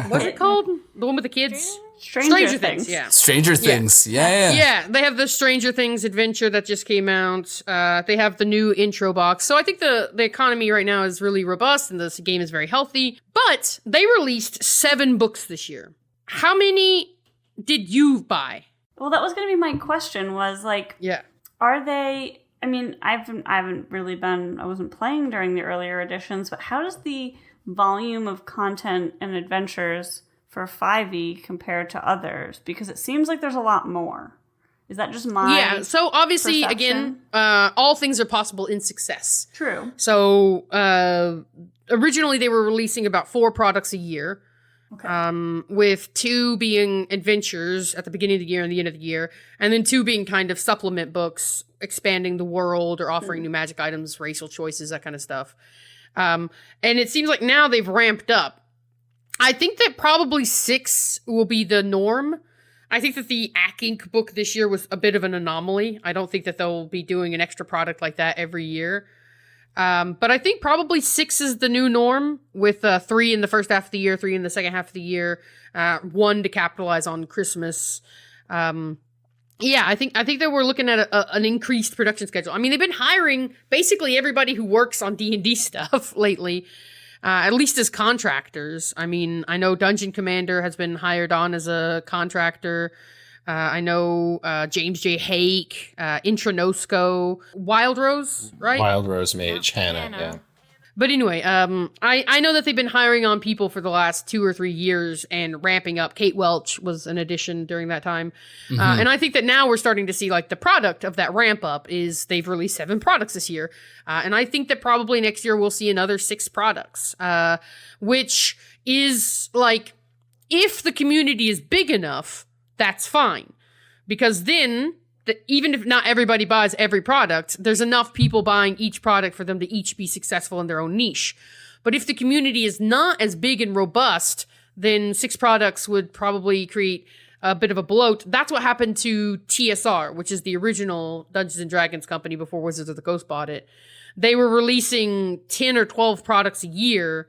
Speaker 1: What's it called? The one with the kids?
Speaker 4: Stranger Things.
Speaker 1: Yeah.
Speaker 2: Stranger Things. Yeah.
Speaker 1: Yeah, they have the Stranger Things adventure that just came out. They have the new intro box. So I think the economy right now is really robust and this game is very healthy. But they released 7 books this year. How many did you buy?
Speaker 4: Well, that was going to be my question, was like,
Speaker 1: Yeah.
Speaker 4: are they, I mean, I wasn't playing during the earlier editions, but how does the volume of content and adventures for 5e compared to others? Because it seems like there's a lot more. Is that just my
Speaker 1: Yeah, so obviously,
Speaker 4: perception?
Speaker 1: again, all things are possible in success.
Speaker 4: True.
Speaker 1: So originally they were releasing about 4 products a year. With 2 being adventures at the beginning of the year and the end of the year, and then 2 being kind of supplement books, expanding the world or offering new magic items, racial choices, that kind of stuff. And it seems like now they've ramped up. I think that probably 6 will be the norm. I think that the Ack Inc. book this year was a bit of an anomaly. I don't think that they'll be doing an extra product like that every year. But I think probably 6 is the new norm, with 3 in the first half of the year, 3 in the second half of the year, 1 to capitalize on Christmas. Yeah, I think that we're looking at an increased production schedule. I mean, they've been hiring basically everybody who works on D&D stuff lately, at least as contractors. I mean, I know Dungeon Commander has been hired on as a contractor. I know James J. Hake, Intranosco, Wild Rose, right?
Speaker 5: Wild Rose Mage, Hannah, yeah.
Speaker 1: But anyway, I know that they've been hiring on people for the last 2 or 3 years and ramping up. Kate Welch was an addition during that time. And I think that now we're starting to see like the product of that ramp up is they've released 7 products this year. And I think that probably next year we'll see another 6 products, which is like, if the community is big enough, that's fine. Because then, even if not everybody buys every product, there's enough people buying each product for them to each be successful in their own niche. But if the community is not as big and robust, then 6 products would probably create a bit of a bloat. That's what happened to TSR, which is the original Dungeons & Dragons company before Wizards of the Coast bought it. They were releasing 10 or 12 products a year,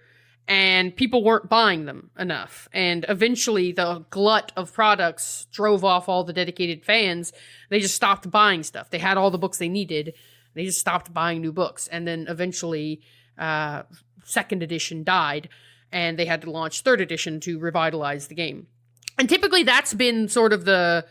Speaker 1: and people weren't buying them enough. And eventually the glut of products drove off all the dedicated fans. They just stopped buying stuff. They had all the books they needed. They just stopped buying new books. And then eventually 2nd edition died, and they had to launch 3rd edition to revitalize the game. And typically that's been sort of the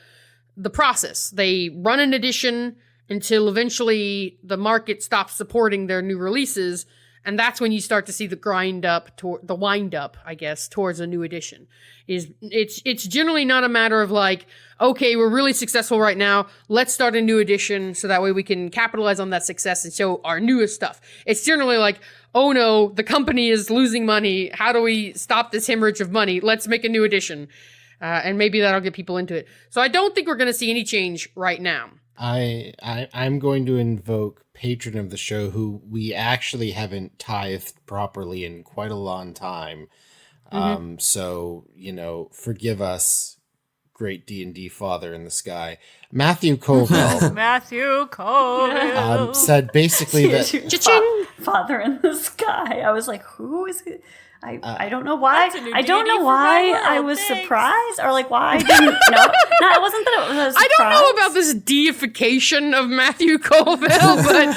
Speaker 1: process. They run an edition until eventually the market stops supporting their new releases. And that's when you start to see the wind up, I guess, towards a new edition. It's generally not a matter of like, okay, we're really successful right now, let's start a new edition so that way we can capitalize on that success and show our newest stuff. It's generally like, oh no, the company is losing money. How do we stop this hemorrhage of money? Let's make a new edition. And maybe that'll get people into it. So I don't think we're going to see any change right now.
Speaker 5: I'm going to invoke patron of the show who we actually haven't tithed properly in quite a long time. So, forgive us, great D&D father in the sky. Matthew Colville.
Speaker 3: Matthew Colville.
Speaker 5: Said basically that...
Speaker 4: Father in the sky. I was like, who is it? I don't know why. I don't know why I was surprised, or like why I didn't know. No, it wasn't that it was a surprise.
Speaker 1: I don't know about this deification of Matthew Colville, but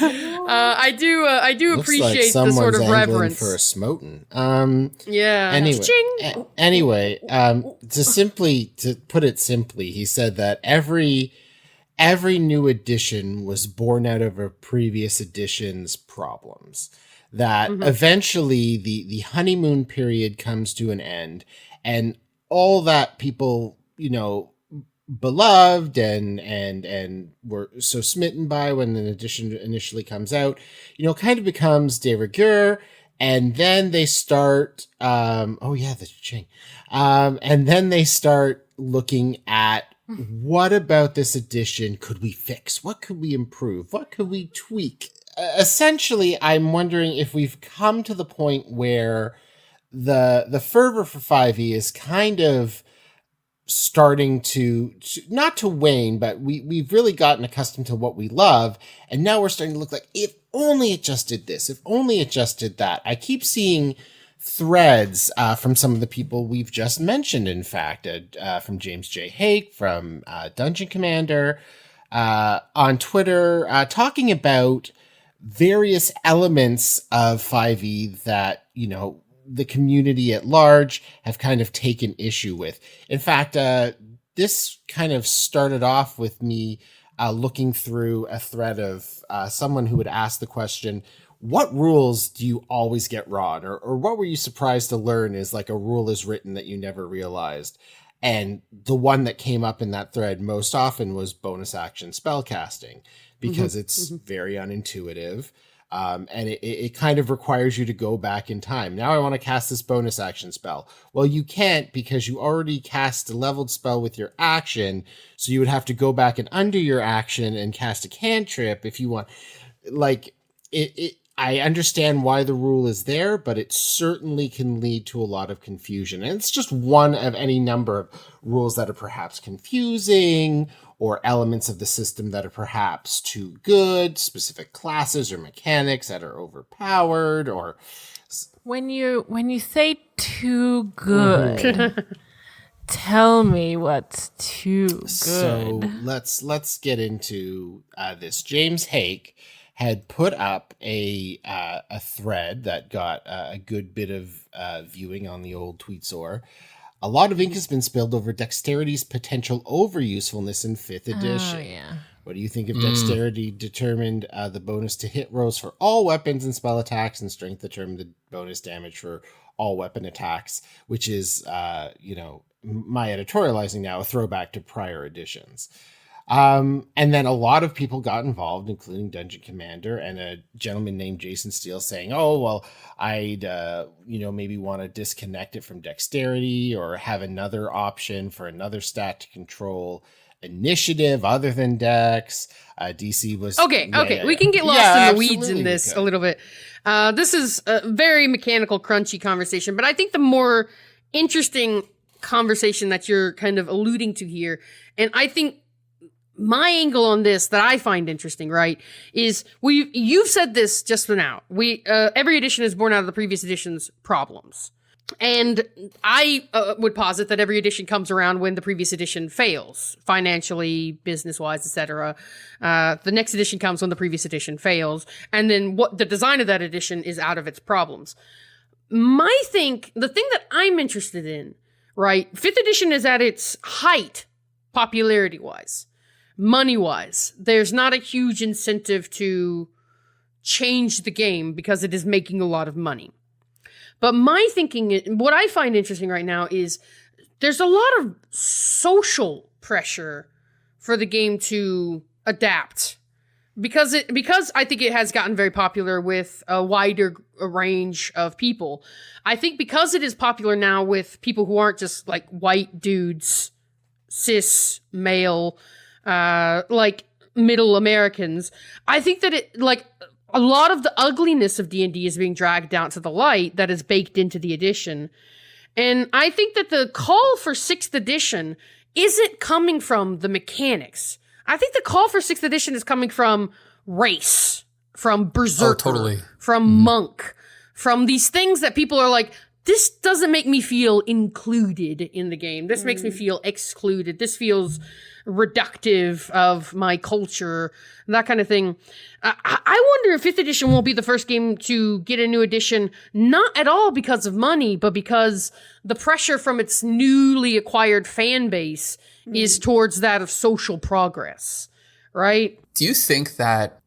Speaker 1: I do appreciate the sort of reverence
Speaker 5: for a smoten.
Speaker 1: Yeah.
Speaker 5: Anyway, to put it simply, he said that every new edition was born out of a previous edition's problems. That eventually the honeymoon period comes to an end, and all that people, beloved and were so smitten by when an edition initially comes out, kind of becomes de rigueur, and then they start, and then they start looking at what about this edition could we fix? What could we improve? What could we tweak? Essentially, I'm wondering if we've come to the point where the fervor for 5e is kind of starting to not to wane, but we've really gotten accustomed to what we love, and now we're starting to look like, if only it just did this, if only it just did that. I keep seeing threads from some of the people we've just mentioned, in fact, from James J. Hake, from Dungeon Commander, on Twitter, talking about various elements of 5e that, the community at large have kind of taken issue with. In fact, this kind of started off with me looking through a thread of someone who had asked the question, what rules do you always get wrong? Or what were you surprised to learn is like a rule is written that you never realized? And the one that came up in that thread most often was bonus action spellcasting, because it's very unintuitive. And it kind of requires you to go back in time. Now I want to cast this bonus action spell. Well, you can't because you already cast a leveled spell with your action. So you would have to go back and undo your action and cast a cantrip if you want. Like, I understand why the rule is there, but it certainly can lead to a lot of confusion. And it's just one of any number of rules that are perhaps confusing, or elements of the system that are perhaps too good, specific classes or mechanics that are overpowered, or
Speaker 3: When you say too good, tell me what's too good.
Speaker 5: So let's get into this. James Hake had put up a thread that got a good bit of viewing on the old Tweetsaur. A lot of ink has been spilled over Dexterity's potential overusefulness in 5th edition.
Speaker 3: Oh, yeah.
Speaker 5: What do you think of Dexterity determined the bonus to hit rolls for all weapons and spell attacks, and Strength determined the bonus damage for all weapon attacks, which is, my editorializing now, a throwback to prior editions. And then a lot of people got involved, including Dungeon Commander and a gentleman named Jason Steele, saying, oh, well, I'd, maybe want to disconnect it from Dexterity or have another option for another stat to control initiative other than Dex. DC was...
Speaker 1: Okay. We can get lost in the weeds in this a little bit. This is a very mechanical, crunchy conversation, but I think the more interesting conversation that you're kind of alluding to here, and I think my angle on this that I find interesting, right, is you've said this just now. Every edition is born out of the previous edition's problems. And I would posit that every edition comes around when the previous edition fails, financially, business-wise, etc. The next edition comes when the previous edition fails, and then what the design of that edition is out of its problems. The thing that I'm interested in, right, 5th edition is at its height, popularity-wise. Money-wise, there's not a huge incentive to change the game because it is making a lot of money. But my thinking, what I find interesting right now is there's a lot of social pressure for the game to adapt. Because I think it has gotten very popular with a wider range of people. I think because it is popular now with people who aren't just like white dudes, cis, male, like middle Americans, I think that a lot of the ugliness of D&D is being dragged down to the light that is baked into the edition. And I think that the call for 6th edition isn't coming from the mechanics. I think the call for 6th edition is coming from race, from Berserker, from Monk, from these things that people are like, this doesn't make me feel included in the game. This makes me feel excluded. This feels reductive of my culture, that kind of thing. I wonder if 5th edition won't be the first game to get a new edition, not at all because of money, but because the pressure from its newly acquired fan base is towards that of social progress, right?
Speaker 2: Do you think that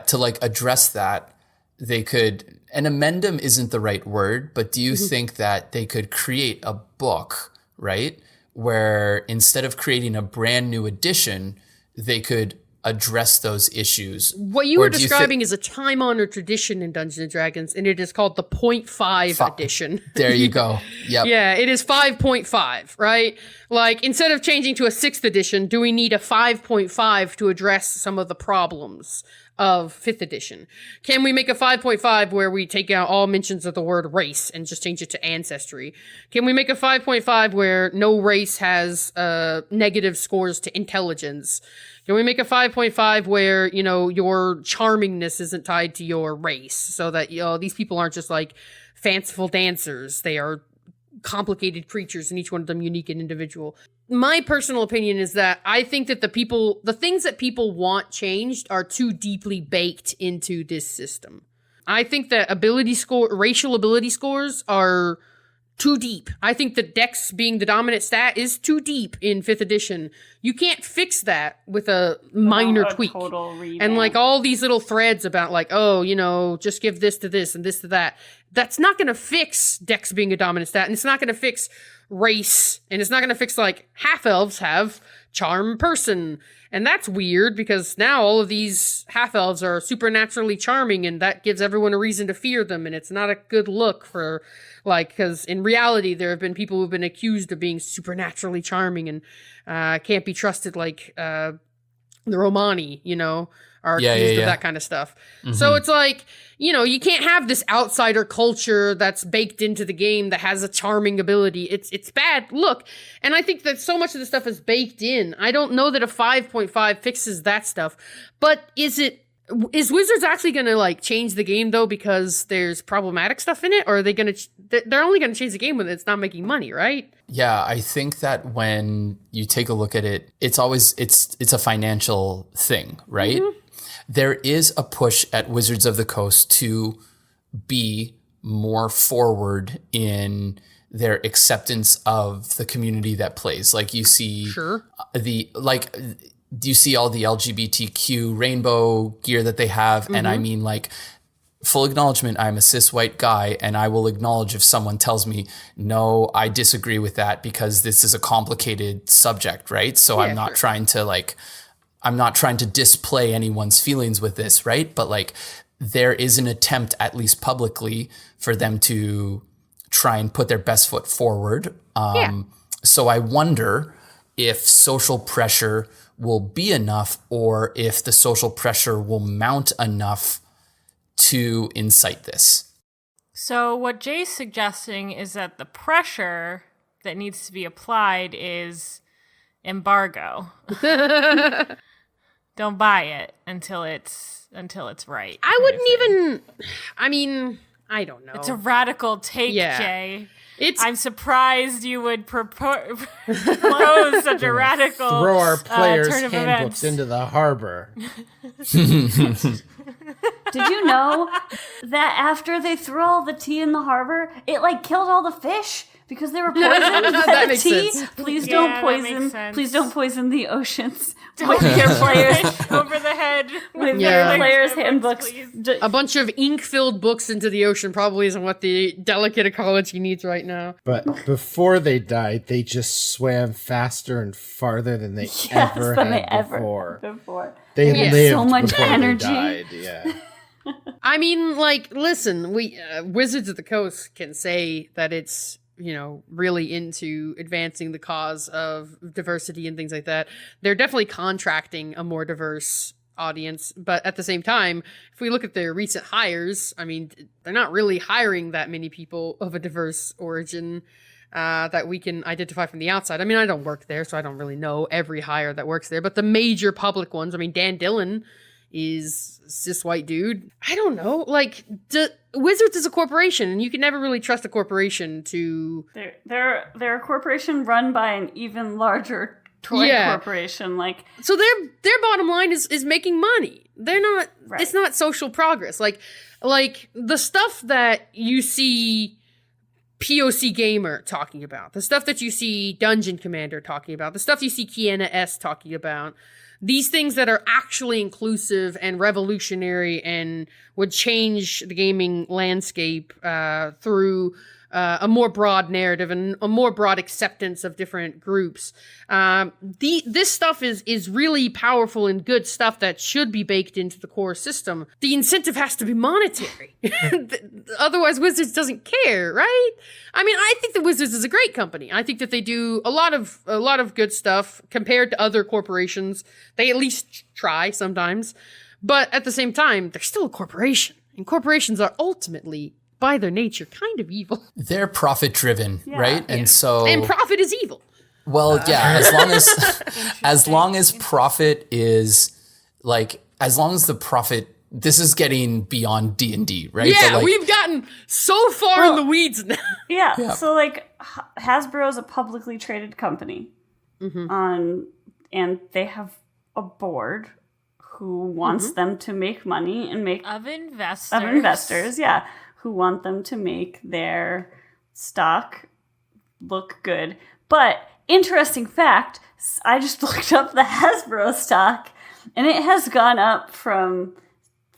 Speaker 2: to like address that, they could, an amendum isn't the right word, but do you think that they could create a book, right, where instead of creating a brand new edition, they could address those issues?
Speaker 1: What you were describing is a time-honored tradition in Dungeons & Dragons, and it is called the 0.5 edition.
Speaker 2: There you go. Yep.
Speaker 1: Yeah, it is 5.5, right? Like, instead of changing to a 6th edition, do we need a 5.5 to address some of the problems of 5th edition? Can we make a 5.5 where we take out all mentions of the word race and just change it to ancestry? Can we make a 5.5 where no race has negative scores to intelligence? Can we make a 5.5 where, your charmingness isn't tied to your race, so that, these people aren't just like fanciful dancers. They are complicated creatures, and each one of them unique and individual. My personal opinion is that I think that the things that people want changed are too deeply baked into this system. I think that racial ability scores are too deep. I think that Dex being the dominant stat is too deep in 5th edition. You can't fix that with a minor tweak.
Speaker 4: Total revamp.
Speaker 1: And like all these little threads about like, just give this to this and this to that. that's not going to fix Dex being a dominant stat, and it's not going to fix race, and it's not going to fix, like, half-elves have charm person. And that's weird because now all of these half-elves are supernaturally charming, and that gives everyone a reason to fear them, and it's not a good look for, like, because in reality there have been people who've been accused of being supernaturally charming and can't be trusted, like the Romani, you know, are accused of that kind of stuff. So it's like, you know, you can't have this outsider culture that's baked into the game that has a charming ability. It's bad look. And I think that so much of the stuff is baked in. I don't know that a 5.5 fixes that stuff. But is Wizards actually going to, like, change the game, though, because there's problematic stuff in it? Or are they going to... They're only going to change the game when it's not making money, right?
Speaker 2: Yeah, I think that when you take a look at it, it's always... It's a financial thing, right? There is a push at Wizards of the Coast to be more forward in their acceptance of the community that plays. Like, you see do you see all the LGBTQ rainbow gear that they have? And I mean, like, full acknowledgement, I'm a cis white guy, and I will acknowledge if someone tells me, no, I disagree with that because this is a complicated subject, right? So I'm not trying to, like... I'm not trying to display anyone's feelings with this, right? But, like, there is an attempt, at least publicly, for them to try and put their best foot forward. So I wonder if social pressure will be enough, or if the social pressure will mount enough to incite this.
Speaker 3: So what Jay's suggesting is that the pressure that needs to be applied is embargo. Don't buy it until it's right.
Speaker 1: I wouldn't even... I mean, I don't know.
Speaker 3: It's a radical take, Jay. I'm surprised you would propose such a radical
Speaker 5: throw our players'
Speaker 3: turn of
Speaker 5: handbooks
Speaker 3: events
Speaker 5: into the harbor.
Speaker 4: Did you know that after they threw all the tea in the harbor, it, like, killed all the fish? Because they were poisoned by
Speaker 1: That
Speaker 4: the
Speaker 1: makes
Speaker 4: tea.
Speaker 1: sense.
Speaker 4: Please
Speaker 3: Yeah,
Speaker 4: don't
Speaker 3: that
Speaker 4: poison.
Speaker 3: makes sense.
Speaker 4: Please don't poison the oceans
Speaker 3: Don't
Speaker 4: with your players.
Speaker 3: over the head
Speaker 4: With
Speaker 1: Yeah.
Speaker 4: your players'
Speaker 3: handbooks,
Speaker 4: handbooks.
Speaker 3: please.
Speaker 1: A bunch of ink-filled books into the ocean probably isn't what the delicate ecology needs right now.
Speaker 5: But before they died, they just swam faster and farther than they ever had before. They
Speaker 1: Yeah.
Speaker 5: lived
Speaker 4: So much
Speaker 5: before
Speaker 4: energy.
Speaker 5: They died. Yeah.
Speaker 1: I mean, like, listen, we Wizards of the Coast can say that it's, you know, really into advancing the cause of diversity and things like that. They're definitely contracting a more diverse audience, but at the same time, if we look at their recent hires, I mean, they're not really hiring that many people of a diverse origin that we can identify from the outside. I mean, I don't work there, so I don't really know every hire that works there, but the major public ones, I mean, Dan Dillon is cis white dude. I don't know. Like, Wizards is a corporation, and you can never really trust a corporation to...
Speaker 4: They're a corporation run by an even larger toy corporation. Like,
Speaker 1: so their bottom line is making money. They're not...
Speaker 4: Right.
Speaker 1: It's not social progress. Like the stuff that you see POC Gamer talking about, the stuff that you see Dungeon Commander talking about, the stuff you see Kiana S talking about, these things that are actually inclusive and revolutionary and would change the gaming landscape through a more broad narrative and a more broad acceptance of different groups. This stuff is really powerful and good stuff that should be baked into the core system. The incentive has to be monetary. Otherwise, Wizards doesn't care, right? I mean, I think that Wizards is a great company. I think that they do a lot of good stuff compared to other corporations. They at least try sometimes. But at the same time, they're still a corporation. And corporations are ultimately, by their nature, kind of evil.
Speaker 2: They're profit driven, right? And so...
Speaker 1: And profit is evil.
Speaker 2: Well, yeah, as long as profit is, like, as long as the profit... This is getting beyond D&D, right?
Speaker 1: Yeah,
Speaker 2: but, like,
Speaker 1: we've gotten so far in the weeds now.
Speaker 4: yeah. So, like, Hasbro is a publicly traded company. And they have a board who wants them to make money and make...
Speaker 3: Of investors.
Speaker 4: Of investors, yeah. Who want them to make their stock look good. But, interesting fact, I just looked up the Hasbro stock, and it has gone up from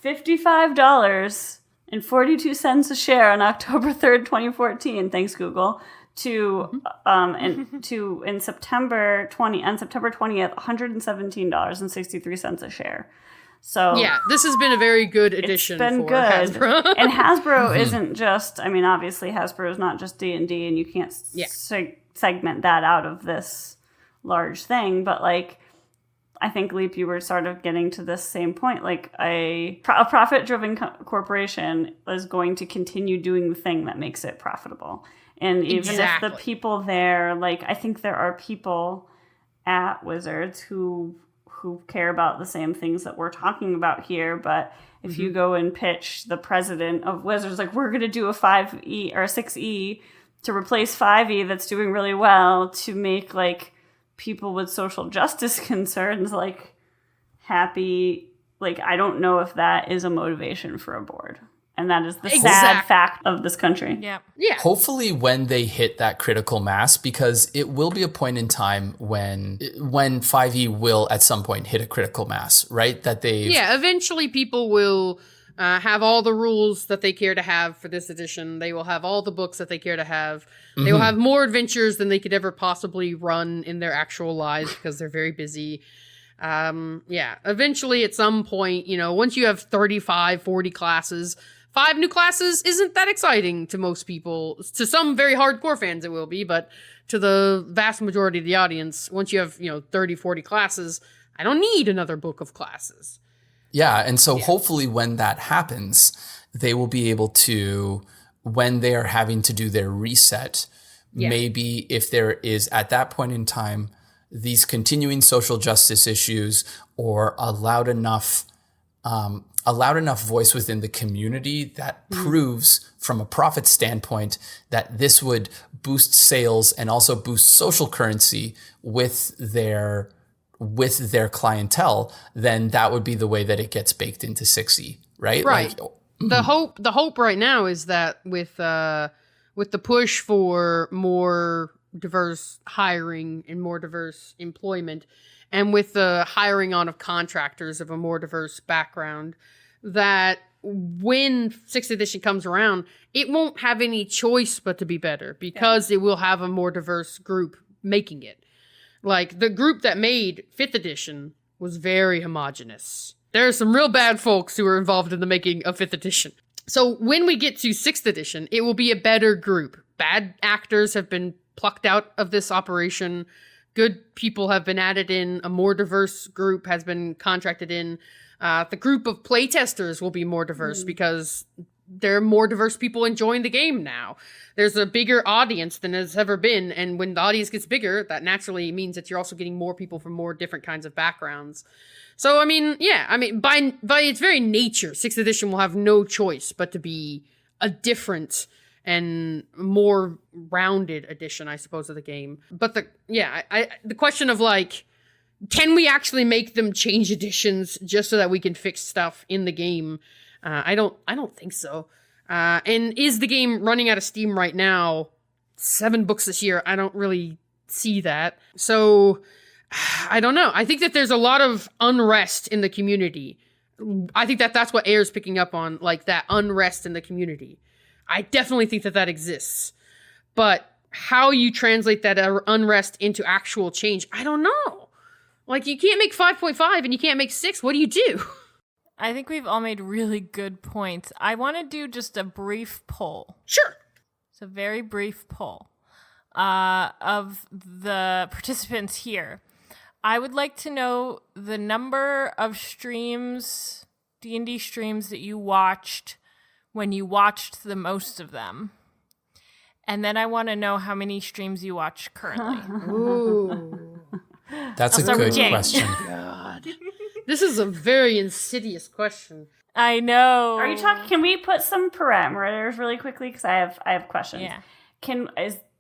Speaker 4: $55 and 42 cents a share on October 3rd, 2014. Thanks, Google. To in September 20th, $117.63 a share. So
Speaker 1: yeah, this has been a very good addition.
Speaker 4: It's been
Speaker 1: for
Speaker 4: good.
Speaker 1: Hasbro.
Speaker 4: And Hasbro isn't just, I mean, obviously Hasbro is not just D&D, and you can't segment that out of this large thing, but like, I think, Leap, you were sort of getting to this same point. Like, a profit-driven corporation is going to continue doing the thing that makes it profitable. And even if the people there, like, I think there are people at Wizards who care about the same things that we're talking about here. But if you go and pitch the president of Wizards, like, we're going to do a 5E or a 6E to replace 5E that's doing really well to make, like, people with social justice concerns like happy, like, I don't know if that is a motivation for a board, and that is the sad fact of this country.
Speaker 3: Yeah.
Speaker 2: Hopefully when they hit that critical mass, because it will be a point in time when 5e will at some point hit a critical mass, right? That
Speaker 1: eventually people will have all the rules that they care to have for this edition. They will have all the books that they care to have. They will have more adventures than they could ever possibly run in their actual lives because they're very busy. Eventually at some point, once you have 35, 40 classes, 5 new classes isn't that exciting to most people. To some very hardcore fans it will be, but to the vast majority of the audience, once you have, 30, 40 classes, I don't need another book of classes.
Speaker 2: Yeah, and so hopefully when that happens, they will be able to, when they are having to do their reset, maybe if there is at that point in time these continuing social justice issues or a loud enough voice within the community that proves from a profit standpoint that this would boost sales and also boost social currency with their clientele, then that would be the way that it gets baked into 6e, right?
Speaker 1: Right. The hope right now is that with the push for more diverse hiring and more diverse employment, and with the hiring on of contractors of a more diverse background, that when 6th edition comes around, it won't have any choice but to be better because it will have a more diverse group making it. Like, the group that made 5th edition was very homogenous. There are some real bad folks who were involved in the making of 5th edition. So when we get to 6th edition, it will be a better group. Bad actors have been plucked out of this operation. Good people have been added in. A more diverse group has been contracted in. The group of playtesters will be more diverse because there are more diverse people enjoying the game now. There's a bigger audience than has ever been, and when the audience gets bigger, that naturally means that you're also getting more people from more different kinds of backgrounds. So, by its very nature, 6th edition will have no choice but to be a different and more rounded edition, I suppose, of the game. But the question of, like, can we actually make them change editions just so that we can fix stuff in the game? I don't think so. And is the game running out of steam right now? 7 books this year. I don't really see that. So I don't know. I think that there's a lot of unrest in the community. I think that that's what Air's picking up on, like that unrest in the community. I definitely think that exists. But how you translate that unrest into actual change, I don't know. Like, you can't make 5.5 and you can't make 6. What do you do?
Speaker 3: I think we've all made really good points. I want to do just a brief poll.
Speaker 1: Sure.
Speaker 3: It's a very brief poll of the participants here. I would like to know the number of streams, D&D streams, that you watched when you watched the most of them. And then I want to know how many streams you watch currently.
Speaker 1: Ooh.
Speaker 2: That's a good question.
Speaker 1: God. This is a very insidious question.
Speaker 3: I know.
Speaker 4: Are you talking? Can we put some parameters really quickly? Because I have questions.
Speaker 3: Yeah.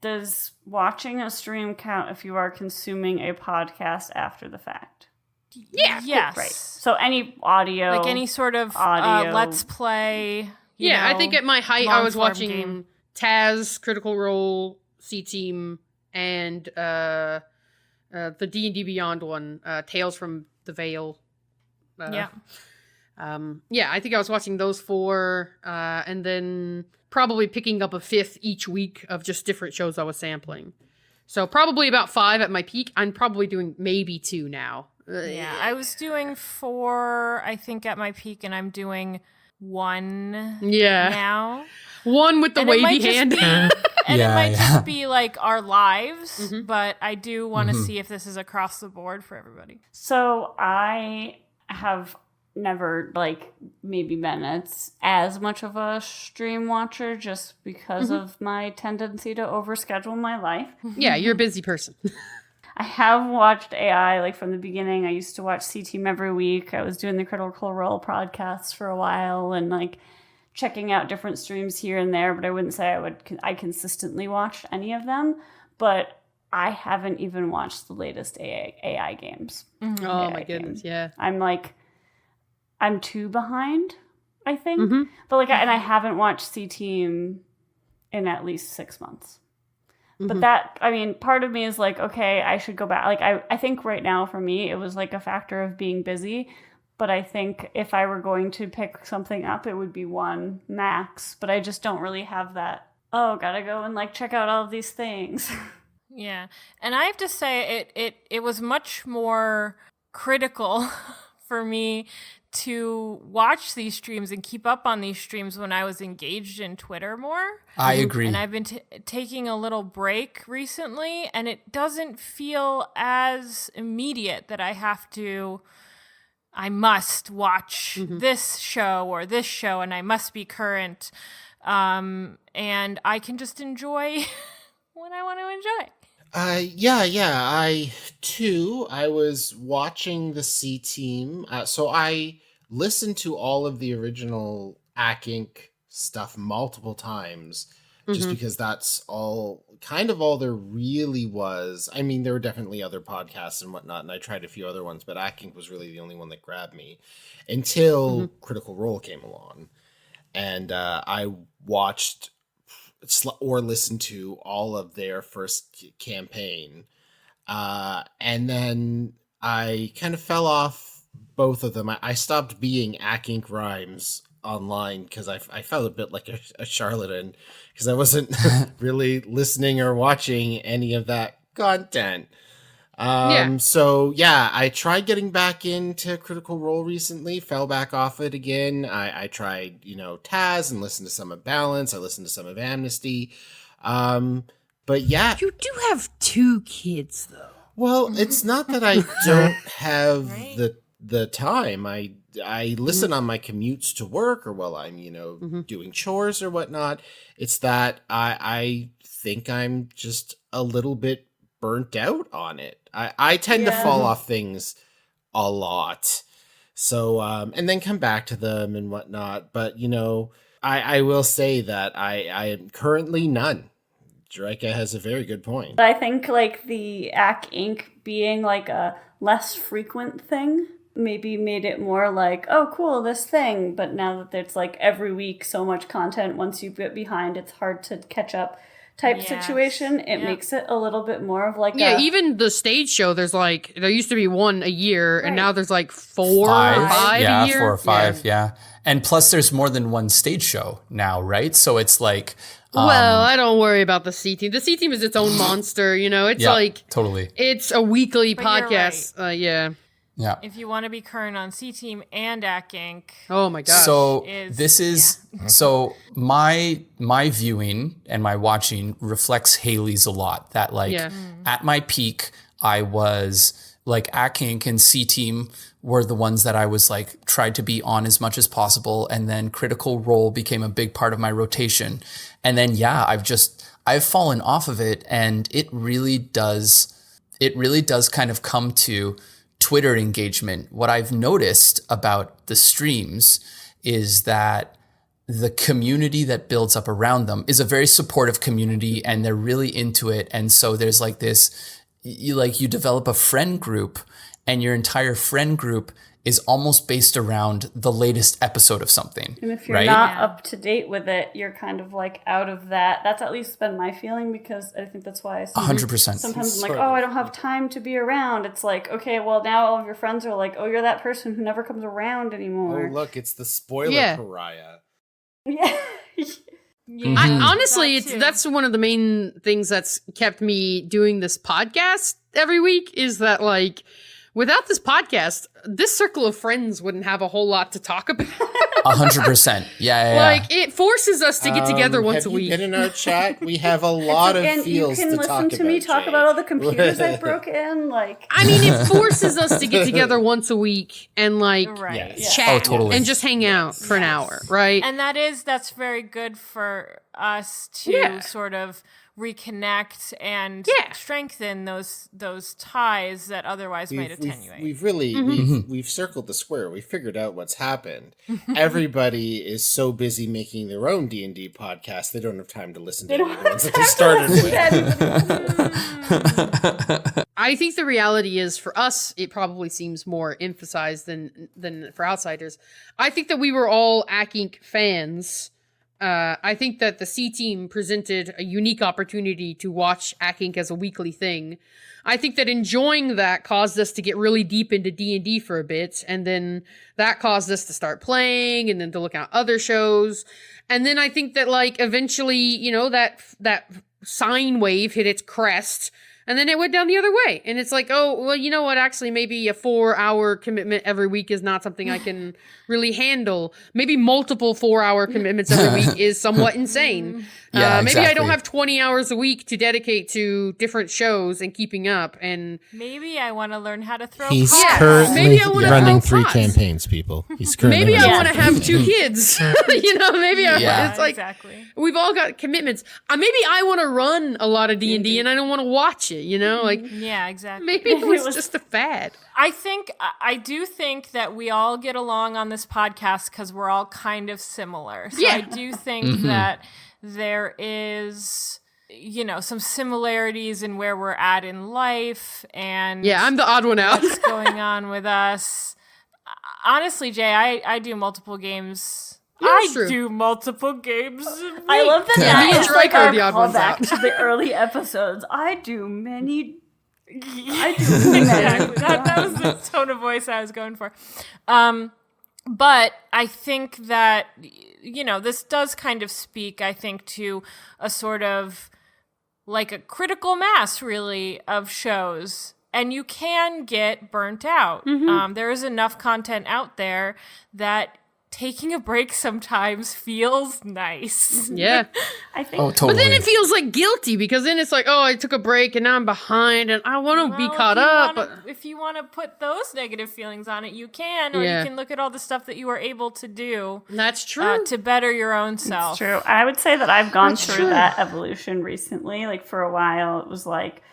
Speaker 4: Does watching a stream count if you are consuming a podcast after the fact?
Speaker 1: Yeah.
Speaker 3: Yes.
Speaker 4: Cool. Right. So any audio,
Speaker 3: like any sort of
Speaker 4: audio,
Speaker 3: let's play.
Speaker 1: I think at my height I was watching
Speaker 3: game.
Speaker 1: Taz, Critical Role, C-Team, and the D&D Beyond one, Tales from the Veil. Yeah, I think I was watching those 4, and then probably picking up a 5th each week of just different shows I was sampling. So probably about 5 at my peak. I'm probably doing maybe 2 now.
Speaker 3: Yeah, I was doing 4, I think, at my peak, and I'm doing 1 now.
Speaker 1: 1 with the
Speaker 3: And it might
Speaker 1: wavy
Speaker 3: just
Speaker 1: hand.
Speaker 3: be- And
Speaker 2: Yeah,
Speaker 3: it might
Speaker 2: yeah.
Speaker 3: just be like our lives, but I do want to see if this is across the board for everybody.
Speaker 4: So I have never maybe been as much of a stream watcher just because of my tendency to overschedule my life.
Speaker 1: Yeah, you're a busy person.
Speaker 4: I have watched AI from the beginning. I used to watch C Team every week. I was doing the Critical Role podcasts for a while and checking out different streams here and there, but I wouldn't say I consistently watched any of them. But I haven't even watched the latest AI games.
Speaker 1: Oh
Speaker 4: AI
Speaker 1: my goodness,
Speaker 4: game.
Speaker 1: yeah.
Speaker 4: I'm 2 behind, I think. But and I haven't watched C Team in at least 6 months. But that, part of me is okay, I should go back. I think right now for me, it was a factor of being busy. But I think if I were going to pick something up, it would be 1 max. But I just don't really have that, gotta go and check out all of these things.
Speaker 3: Yeah. And I have to say it was much more critical for me to watch these streams and keep up on these streams when I was engaged in Twitter more.
Speaker 2: I agree.
Speaker 3: And I've been taking a little break recently, and it doesn't feel as immediate that I must watch this show or this show, and I must be current. And I can just enjoy what I want to enjoy.
Speaker 5: I too. I was watching the C Team, so I listened to all of the original Ack Inc. stuff multiple times, just because that's all there really was. I mean, there were definitely other podcasts and whatnot, and I tried a few other ones, but Ack Inc. was really the only one that grabbed me until Critical Role came along, and I watched or listened to all of their first campaign. And then I kind of fell off both of them. I stopped being Ack Inc. Rhymes online because I felt a bit like a charlatan because I wasn't really listening or watching any of that content. So yeah, I tried getting back into Critical Role recently, fell back off it again. I tried, Taz and listened to some of Balance. I listened to some of Amnesty. But yeah.
Speaker 1: You do have 2 kids, though.
Speaker 5: Well, it's not that I don't have the time. I listen on my commutes to work or while I'm, doing chores or whatnot. It's that I think I'm just a little bit burnt out on it. I tend to fall off things a lot. So, and then come back to them and whatnot. But, I will say that I am currently none. Jerika has a very good point.
Speaker 4: I think the Ack Inc. being a less frequent thing maybe made it more oh, cool, this thing. But now that it's every week so much content, once you get behind, it's hard to catch up type situation. It makes it a little bit more of
Speaker 1: even the stage show, there's there used to be 1 a year, and now there's 4
Speaker 2: 5,
Speaker 1: or 5 a year.
Speaker 2: 4 or 5, yeah. And plus there's more than 1 stage show now, right? So it's
Speaker 1: well, I don't worry about the C Team. The C Team is its own monster, it's
Speaker 2: totally.
Speaker 1: It's a weekly
Speaker 3: But you're
Speaker 1: podcast. Yeah.
Speaker 2: Yeah.
Speaker 3: If you want to be current on C Team and Ack Inc.
Speaker 1: Oh my gosh.
Speaker 2: So
Speaker 3: is-
Speaker 2: this is so my viewing and my watching reflects Haley's a lot. That at my peak, I was Ack Inc. and C Team were the ones that I was tried to be on as much as possible, and then Critical Role became a big part of my rotation. And then I've fallen off of it, and it really does kind of come to Twitter engagement. What I've noticed about the streams is that the community that builds up around them is a very supportive community, and they're really into it. And so there's this, you develop a friend group, and your entire friend group is almost based around the latest episode of something.
Speaker 4: And if you're
Speaker 2: right?
Speaker 4: not up to date with it, you're kind of like out of that. That's at least been my feeling, because I think that's why
Speaker 2: 100%.
Speaker 4: sometimes I'm like, oh, I don't have time to be around. It's like, okay, well, now all of your friends are like, oh, you're that person who never comes around anymore.
Speaker 5: Oh, look, it's the spoiler pariah.
Speaker 4: Yeah.
Speaker 1: Honestly,
Speaker 3: That too.
Speaker 1: that's one of the main things that's kept me doing this podcast every week, is that, like, without this podcast, this circle of friends wouldn't have a whole lot to talk about.
Speaker 2: 100%. Yeah.
Speaker 1: Like, it forces us to get together once a
Speaker 5: have
Speaker 1: week.
Speaker 5: you been in our chat? We have a lot of
Speaker 4: And you
Speaker 5: feels
Speaker 4: can
Speaker 5: to
Speaker 4: listen
Speaker 5: talk
Speaker 4: to
Speaker 5: about.
Speaker 4: me talk
Speaker 5: Jay.
Speaker 4: about all the computers I broke in. Like,
Speaker 1: I mean, it forces us to get together once a week and, like,
Speaker 3: Right.
Speaker 5: Yes.
Speaker 1: chat
Speaker 2: Oh, totally.
Speaker 1: and just hang out for an hour, right?
Speaker 3: And that's very good for us to sort of reconnect and strengthen those ties that otherwise might attenuate.
Speaker 5: We've really we've circled the square. We figured out what's happened. Everybody is so busy making their own D&D podcast, they don't have time to listen to any of the ones that they started with.
Speaker 1: I think the reality is, for us, it probably seems more emphasized than for outsiders. I think that we were all Akink fans. I think that the C Team presented a unique opportunity to watch Akink as a weekly thing. I think that enjoying that caused us to get really deep into D&D for a bit, and then that caused us to start playing, and then to look at other shows. And then I think that, like, eventually, you know, that sine wave hit its crest, and then it went down the other way. And it's like, oh, well, you know what? Actually, maybe a 4-hour commitment every week is not something I can really handle. Maybe multiple 4-hour commitments every week is somewhat insane.
Speaker 2: Yeah,
Speaker 1: maybe I don't
Speaker 2: exactly.
Speaker 1: have 20 hours a week to dedicate to different shows and keeping up. And
Speaker 3: Maybe I want to learn how to throw
Speaker 5: He's
Speaker 3: pots.
Speaker 5: currently
Speaker 1: maybe I wanna
Speaker 5: running
Speaker 1: throw
Speaker 5: 3
Speaker 1: pots.
Speaker 5: campaigns, people. He's currently
Speaker 1: maybe I
Speaker 5: running
Speaker 1: want to
Speaker 5: 3
Speaker 1: have 2
Speaker 5: campaigns.
Speaker 1: kids. You know, maybe
Speaker 2: Yeah.
Speaker 1: it's like,
Speaker 3: exactly.
Speaker 1: we've all got commitments. Maybe I want to run a lot of D&D and I don't want to watch it, you know? Like,
Speaker 3: Yeah, exactly.
Speaker 1: maybe it was just a fad.
Speaker 3: I do think that we all get along on this podcast because we're all kind of similar. So
Speaker 1: Yeah.
Speaker 3: I do think that there is, you know, some similarities in where we're at in life and
Speaker 1: Yeah, I'm the odd one out.
Speaker 3: what's going on with us. Honestly, Jay, I do multiple games.
Speaker 1: That's true.
Speaker 3: do multiple games.
Speaker 4: I love that.
Speaker 1: Yeah, me and
Speaker 4: It's
Speaker 1: Jerika
Speaker 4: like
Speaker 1: are
Speaker 4: our
Speaker 1: the odd ones
Speaker 4: callback
Speaker 1: out.
Speaker 4: to the early episodes. I do many.
Speaker 3: Exactly. That was the tone of voice I was going for. But I think that, you know, this does kind of speak, I think, to a sort of like a critical mass, really, of shows. And you can get burnt out. There is enough content out there that taking a break sometimes feels nice.
Speaker 1: Yeah.
Speaker 4: I think.
Speaker 2: Oh, totally.
Speaker 1: But then it feels like guilty, because then it's like, oh, I took a break and now I'm behind and I want to be
Speaker 3: Well,
Speaker 1: caught up.
Speaker 3: If you want to put those negative feelings on it, you can, or
Speaker 1: Yeah.
Speaker 3: you can look at all the stuff that you were able to do
Speaker 1: That's true.
Speaker 3: to better your own self.
Speaker 4: True. I would say that I've gone
Speaker 1: That's
Speaker 4: through
Speaker 1: true.
Speaker 4: that evolution recently. Like, for a while, it was like,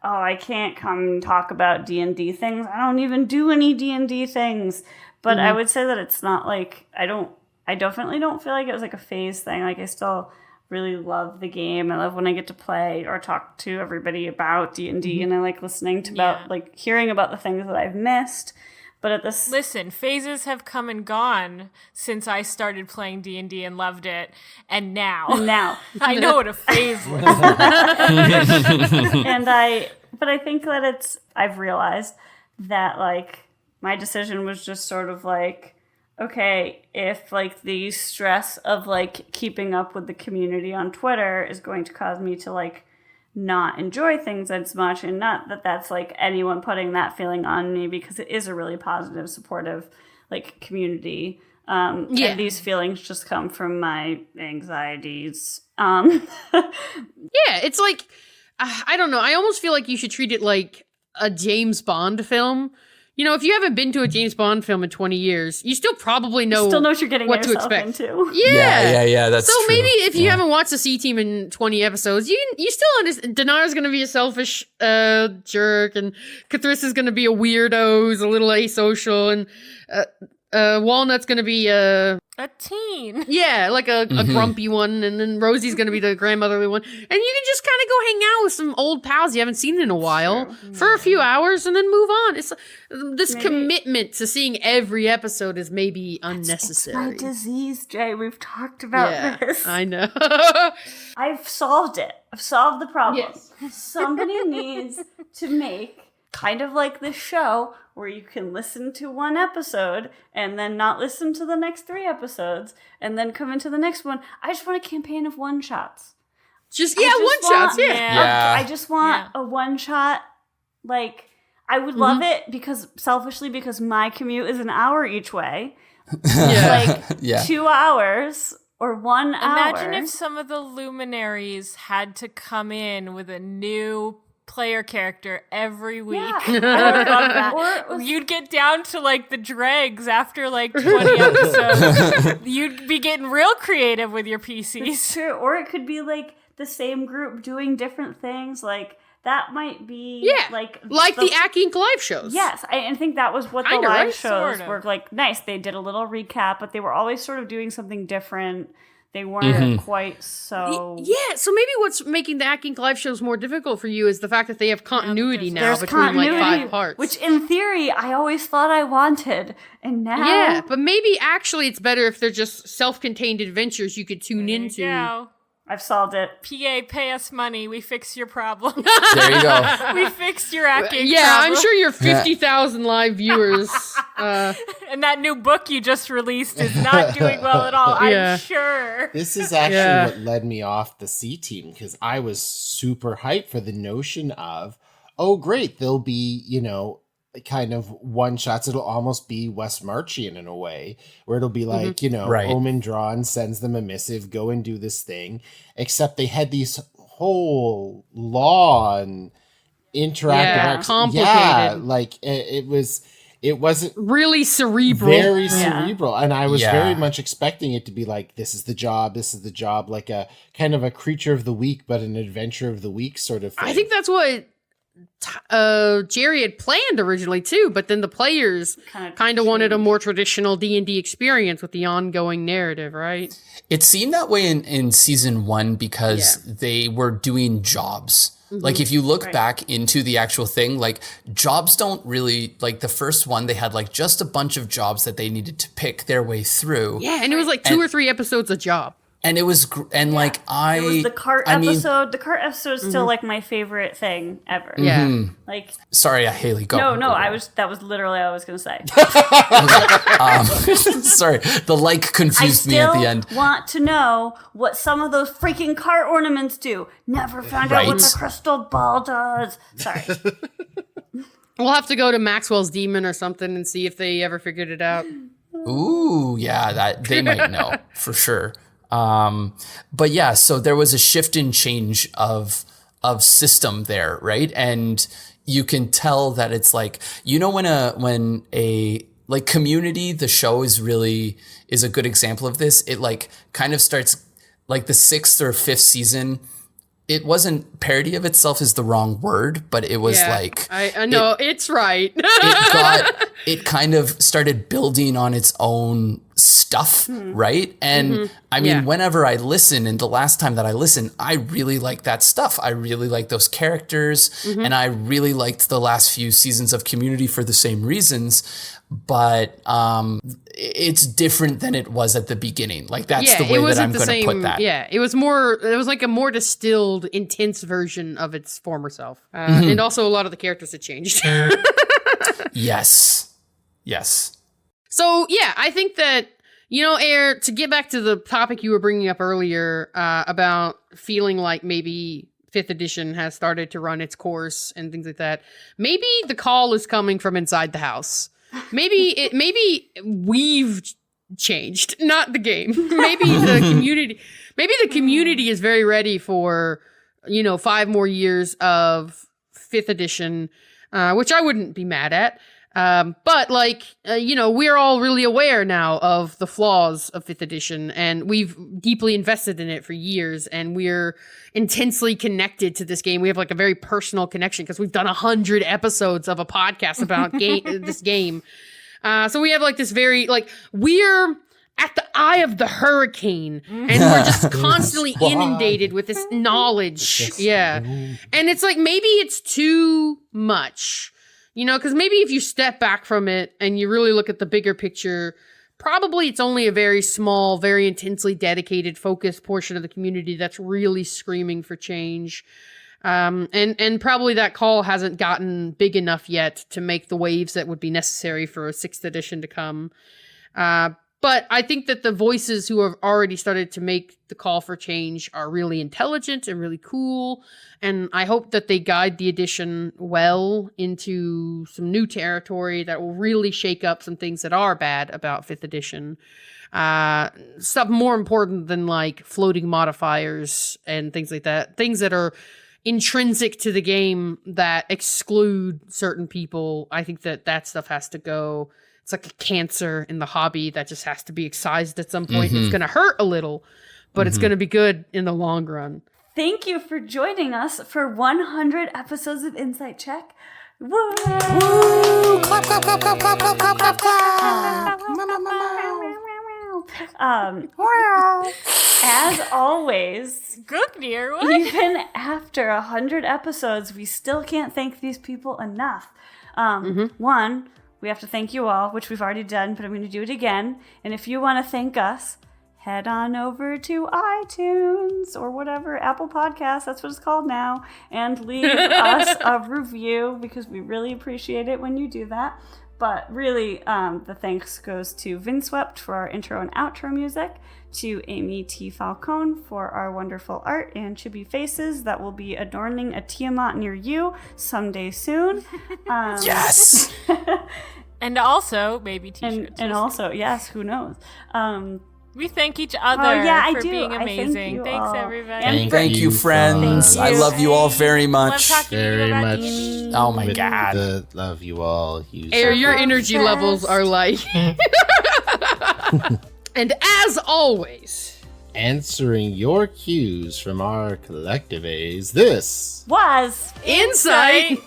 Speaker 4: oh, I can't come and talk about D&D things. I don't even do any D&D things. But I would say that it's not like, I definitely don't feel like it was like a phase thing. Like, I still really love the game. I love when I get to play or talk to everybody about D&D, and I like listening to
Speaker 3: Yeah.
Speaker 4: like hearing about the things that I've missed. But at this,
Speaker 3: Listen, phases have come and gone since I started playing D&D and loved it, and now
Speaker 4: now,
Speaker 3: I know what a phase was.
Speaker 4: but I think that I've realized that, like, my decision was just sort of like, okay, if like the stress of like keeping up with the community on Twitter is going to cause me to like not enjoy things as much, and not that that's like anyone putting that feeling on me, because it is a really positive, supportive like community. And these feelings just come from my anxieties.
Speaker 1: Yeah, it's like, I don't know. I almost feel like you should treat it like a James Bond film. You know, if you haven't been to a James Bond film in 20 years, you still probably know,
Speaker 4: Still know what you're getting
Speaker 1: what to
Speaker 4: yourself
Speaker 1: expect.
Speaker 4: into.
Speaker 2: Yeah, that's
Speaker 1: so
Speaker 2: true.
Speaker 1: maybe if you
Speaker 2: Yeah.
Speaker 1: haven't watched the C Team in 20 episodes, you still understand. Denar's going to be a selfish jerk, and Cathris is going to be a weirdo who's a little asocial, and Walnut's gonna be
Speaker 3: A teen.
Speaker 1: yeah, like a grumpy one, and then Rosie's gonna be the grandmotherly one, and you can just kind of go hang out with some old pals you haven't seen in a while for a few hours, and then move on. It's this commitment to seeing every episode is maybe unnecessary.
Speaker 4: It's my disease, Jay. We've talked about this.
Speaker 1: I know.
Speaker 4: I've solved it. I've solved the problem.
Speaker 1: Yes.
Speaker 4: Somebody needs to make kind of like this show where you can listen to one episode and then not listen to the next 3 episodes and then come into the next one. I just want a campaign of one-shots.
Speaker 1: Just one-shots,
Speaker 2: Yeah.
Speaker 4: I just want a one-shot. Like, I would love it because, selfishly, because my commute is an hour each way.
Speaker 1: Yeah.
Speaker 4: Like, 2 hours or 1 hour.
Speaker 3: Imagine if some of the luminaries had to come in with a new player character every week.
Speaker 4: Yeah, I would love that. Or it was,
Speaker 3: You'd get down to like the dregs after like 20 episodes. You'd be getting real creative with your PCs.
Speaker 4: it's true. Or it could be like the same group doing different things. Like, that might be like
Speaker 1: the Aki and live shows.
Speaker 4: Yes, I think that was what the
Speaker 1: Kinda,
Speaker 4: live
Speaker 1: right?
Speaker 4: shows
Speaker 3: Sort of.
Speaker 4: were like. Nice, they did a little recap, but they were always sort of doing something different. They weren't quite so.
Speaker 1: Yeah, so maybe what's making the Aki and live shows more difficult for you is the fact that they have continuity now
Speaker 4: There's
Speaker 1: between
Speaker 4: continuity,
Speaker 1: like 5 parts.
Speaker 4: which in theory I always thought I wanted, and now
Speaker 1: yeah, but maybe actually it's better if they're just self-contained adventures you could tune into.
Speaker 3: Yeah.
Speaker 4: I've solved it.
Speaker 3: PA, pay us money. We fix your problem.
Speaker 2: There you go.
Speaker 3: We fixed your acting
Speaker 1: Yeah,
Speaker 3: problem.
Speaker 1: I'm sure your 50,000 live viewers.
Speaker 3: And that new book you just released is not doing well at all,
Speaker 1: Yeah.
Speaker 3: I'm sure.
Speaker 5: This is actually
Speaker 1: Yeah.
Speaker 5: what led me off the C team, because I was super hyped for the notion of, oh, great, there'll be, kind of one shots. It'll almost be West Marchian in a way, where it'll be like,
Speaker 2: Right.
Speaker 5: Omen Drawn sends them a missive, go and do this thing. Except they had these whole law and interactive arcs.
Speaker 1: complicated.
Speaker 5: Yeah, like it wasn't
Speaker 1: Really cerebral.
Speaker 5: very cerebral, and I was
Speaker 2: Yeah.
Speaker 5: very much expecting it to be like, this is the job, like a kind of a creature of the week, but an adventure of the week sort of thing.
Speaker 1: I think that's what Jerry had planned originally too, but then the players kind of wanted a more traditional D&D experience with the ongoing narrative, right?
Speaker 2: It seemed that way in season 1 because they were doing jobs. Like, if you look back into the actual thing, like, jobs don't really, like, the first one, they had, like, just a bunch of jobs that they needed to pick their way through.
Speaker 1: Yeah, and it was like 2 or 3 episodes a job.
Speaker 2: And it was, it
Speaker 4: was the cart episode. The cart episode is still like my favorite thing ever.
Speaker 1: Yeah.
Speaker 4: Like,
Speaker 2: sorry, Haley, go.
Speaker 4: no,
Speaker 2: go.
Speaker 4: that was literally what I was gonna say.
Speaker 2: Sorry, the confused me at the end.
Speaker 4: Want to know what some of those freaking cart ornaments do. Never found out what
Speaker 2: Right.
Speaker 4: the crystal ball does. Sorry.
Speaker 1: We'll have to go to Maxwell's Demon or something and see if they ever figured it out.
Speaker 2: Ooh, yeah, that they might know for sure. But yeah, so there was a shift and change of system there, right? And you can tell that it's like, when a like Community, the show is a good example of this. It like kind of starts like the 6th or 5th season. It wasn't parody of itself is the wrong word, but it was like
Speaker 1: I know it's right.
Speaker 2: it kind of started building on its own stuff, right? And I mean, whenever I listen, and the last time that I listened, I really like that stuff. I really like those characters, and I really liked the last few seasons of Community for the same reasons. But it's different than it was at the beginning. Like, that's the way that I'm going to put that.
Speaker 1: Yeah, it was like a more distilled, intense version of its former self. And also a lot of the characters had changed.
Speaker 2: Yes.
Speaker 1: So, yeah, I think that, Air, to get back to the topic you were bringing up earlier about feeling like maybe 5th edition has started to run its course and things like that, maybe the call is coming from inside the house. Maybe we've changed, not the game. Maybe the community is very ready for, 5 more years of 5th edition, which I wouldn't be mad at. But we're all really aware now of the flaws of 5th edition, and we've deeply invested in it for years, and we're intensely connected to this game. We have like a very personal connection because we've done 100 episodes of a podcast about this game. So we have like this very, like, we're at the eye of the hurricane, and we're just constantly inundated with this knowledge. Yeah. And it's like, maybe it's too much, you know, because maybe if you step back from it and you really look at the bigger picture, probably it's only a very small, very intensely dedicated, focused portion of the community that's really screaming for change. And probably that call hasn't gotten big enough yet to make the waves that would be necessary for a 6th edition to come. But I think that the voices who have already started to make the call for change are really intelligent and really cool. And I hope that they guide the edition well into some new territory that will really shake up some things that are bad about 5th edition. Stuff more important than like floating modifiers and things like that. Things that are intrinsic to the game that exclude certain people. I think that stuff has to go. It's like a cancer in the hobby that just has to be excised at some point. It's going to hurt a little, but it's going to be good in the long run.
Speaker 4: Thank you for joining us for 100 episodes of Insight Check. Woo!
Speaker 2: Woo! Clap, clap, clap, clap, clap, clap, clap, clap, clap.
Speaker 4: As always,
Speaker 3: Gookneer, what?
Speaker 4: even after 100 episodes, we still can't thank these people enough. One, we have to thank you all, which we've already done, but I'm going to do it again. And if you want to thank us, head on over to iTunes or whatever, Apple Podcasts, that's what it's called now, and leave us a review, because we really appreciate it when you do that. But really, the thanks goes to Vinswept for our intro and outro music, to Amy T. Falcone for our wonderful art and chibi faces that will be adorning a Tiamat near you someday soon.
Speaker 2: Yes!
Speaker 3: And also, maybe t-shirts.
Speaker 4: And also, yes, who knows?
Speaker 3: We thank each other for being
Speaker 4: I
Speaker 3: amazing.
Speaker 4: thank you
Speaker 3: Thanks,
Speaker 4: all.
Speaker 3: everybody.
Speaker 4: And
Speaker 2: Thank you, friends.
Speaker 4: Thank
Speaker 2: I
Speaker 4: you.
Speaker 2: love you all very
Speaker 3: Love
Speaker 2: much.
Speaker 3: talking to you
Speaker 5: Very
Speaker 3: about
Speaker 5: much.
Speaker 3: gaming.
Speaker 2: Oh my
Speaker 5: With
Speaker 2: God.
Speaker 5: the love you all.
Speaker 1: Air, your energy levels are like... And as always...
Speaker 5: Answering your cues from our collective A's, this
Speaker 4: Was
Speaker 1: Insight!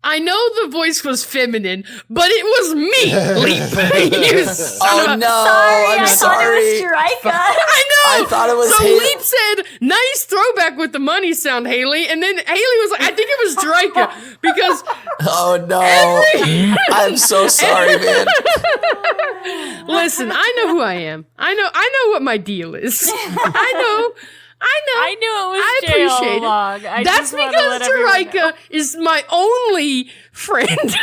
Speaker 1: I know the voice was feminine, but it was me, Leap. You son
Speaker 2: Oh
Speaker 1: of a-
Speaker 2: no,
Speaker 4: sorry,
Speaker 2: I'm
Speaker 4: I
Speaker 2: sorry.
Speaker 4: thought it was Jerika.
Speaker 1: I know.
Speaker 2: I thought it was
Speaker 1: So
Speaker 2: Haley.
Speaker 1: Leap said, "Nice throwback with the money sound, Haley," and then Haley was like, "I think it was Jerika because
Speaker 2: Oh no. I'm so sorry, man.
Speaker 1: listen, I know who I am. I know what my deal is. I know.
Speaker 3: I knew it was
Speaker 1: I
Speaker 3: Jay all
Speaker 1: appreciate it.
Speaker 3: along. I
Speaker 1: That's
Speaker 3: just wanna let
Speaker 1: because
Speaker 3: everyone know.
Speaker 1: Jerika is my only friend.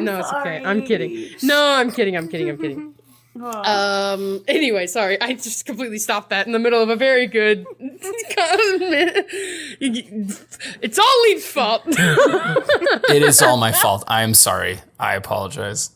Speaker 1: No, it's okay. I'm kidding. No, I'm kidding. Anyway, sorry. I just completely stopped that in the middle of a very good comment. It's all Leap's fault.
Speaker 2: It is all my fault. I am sorry. I apologize.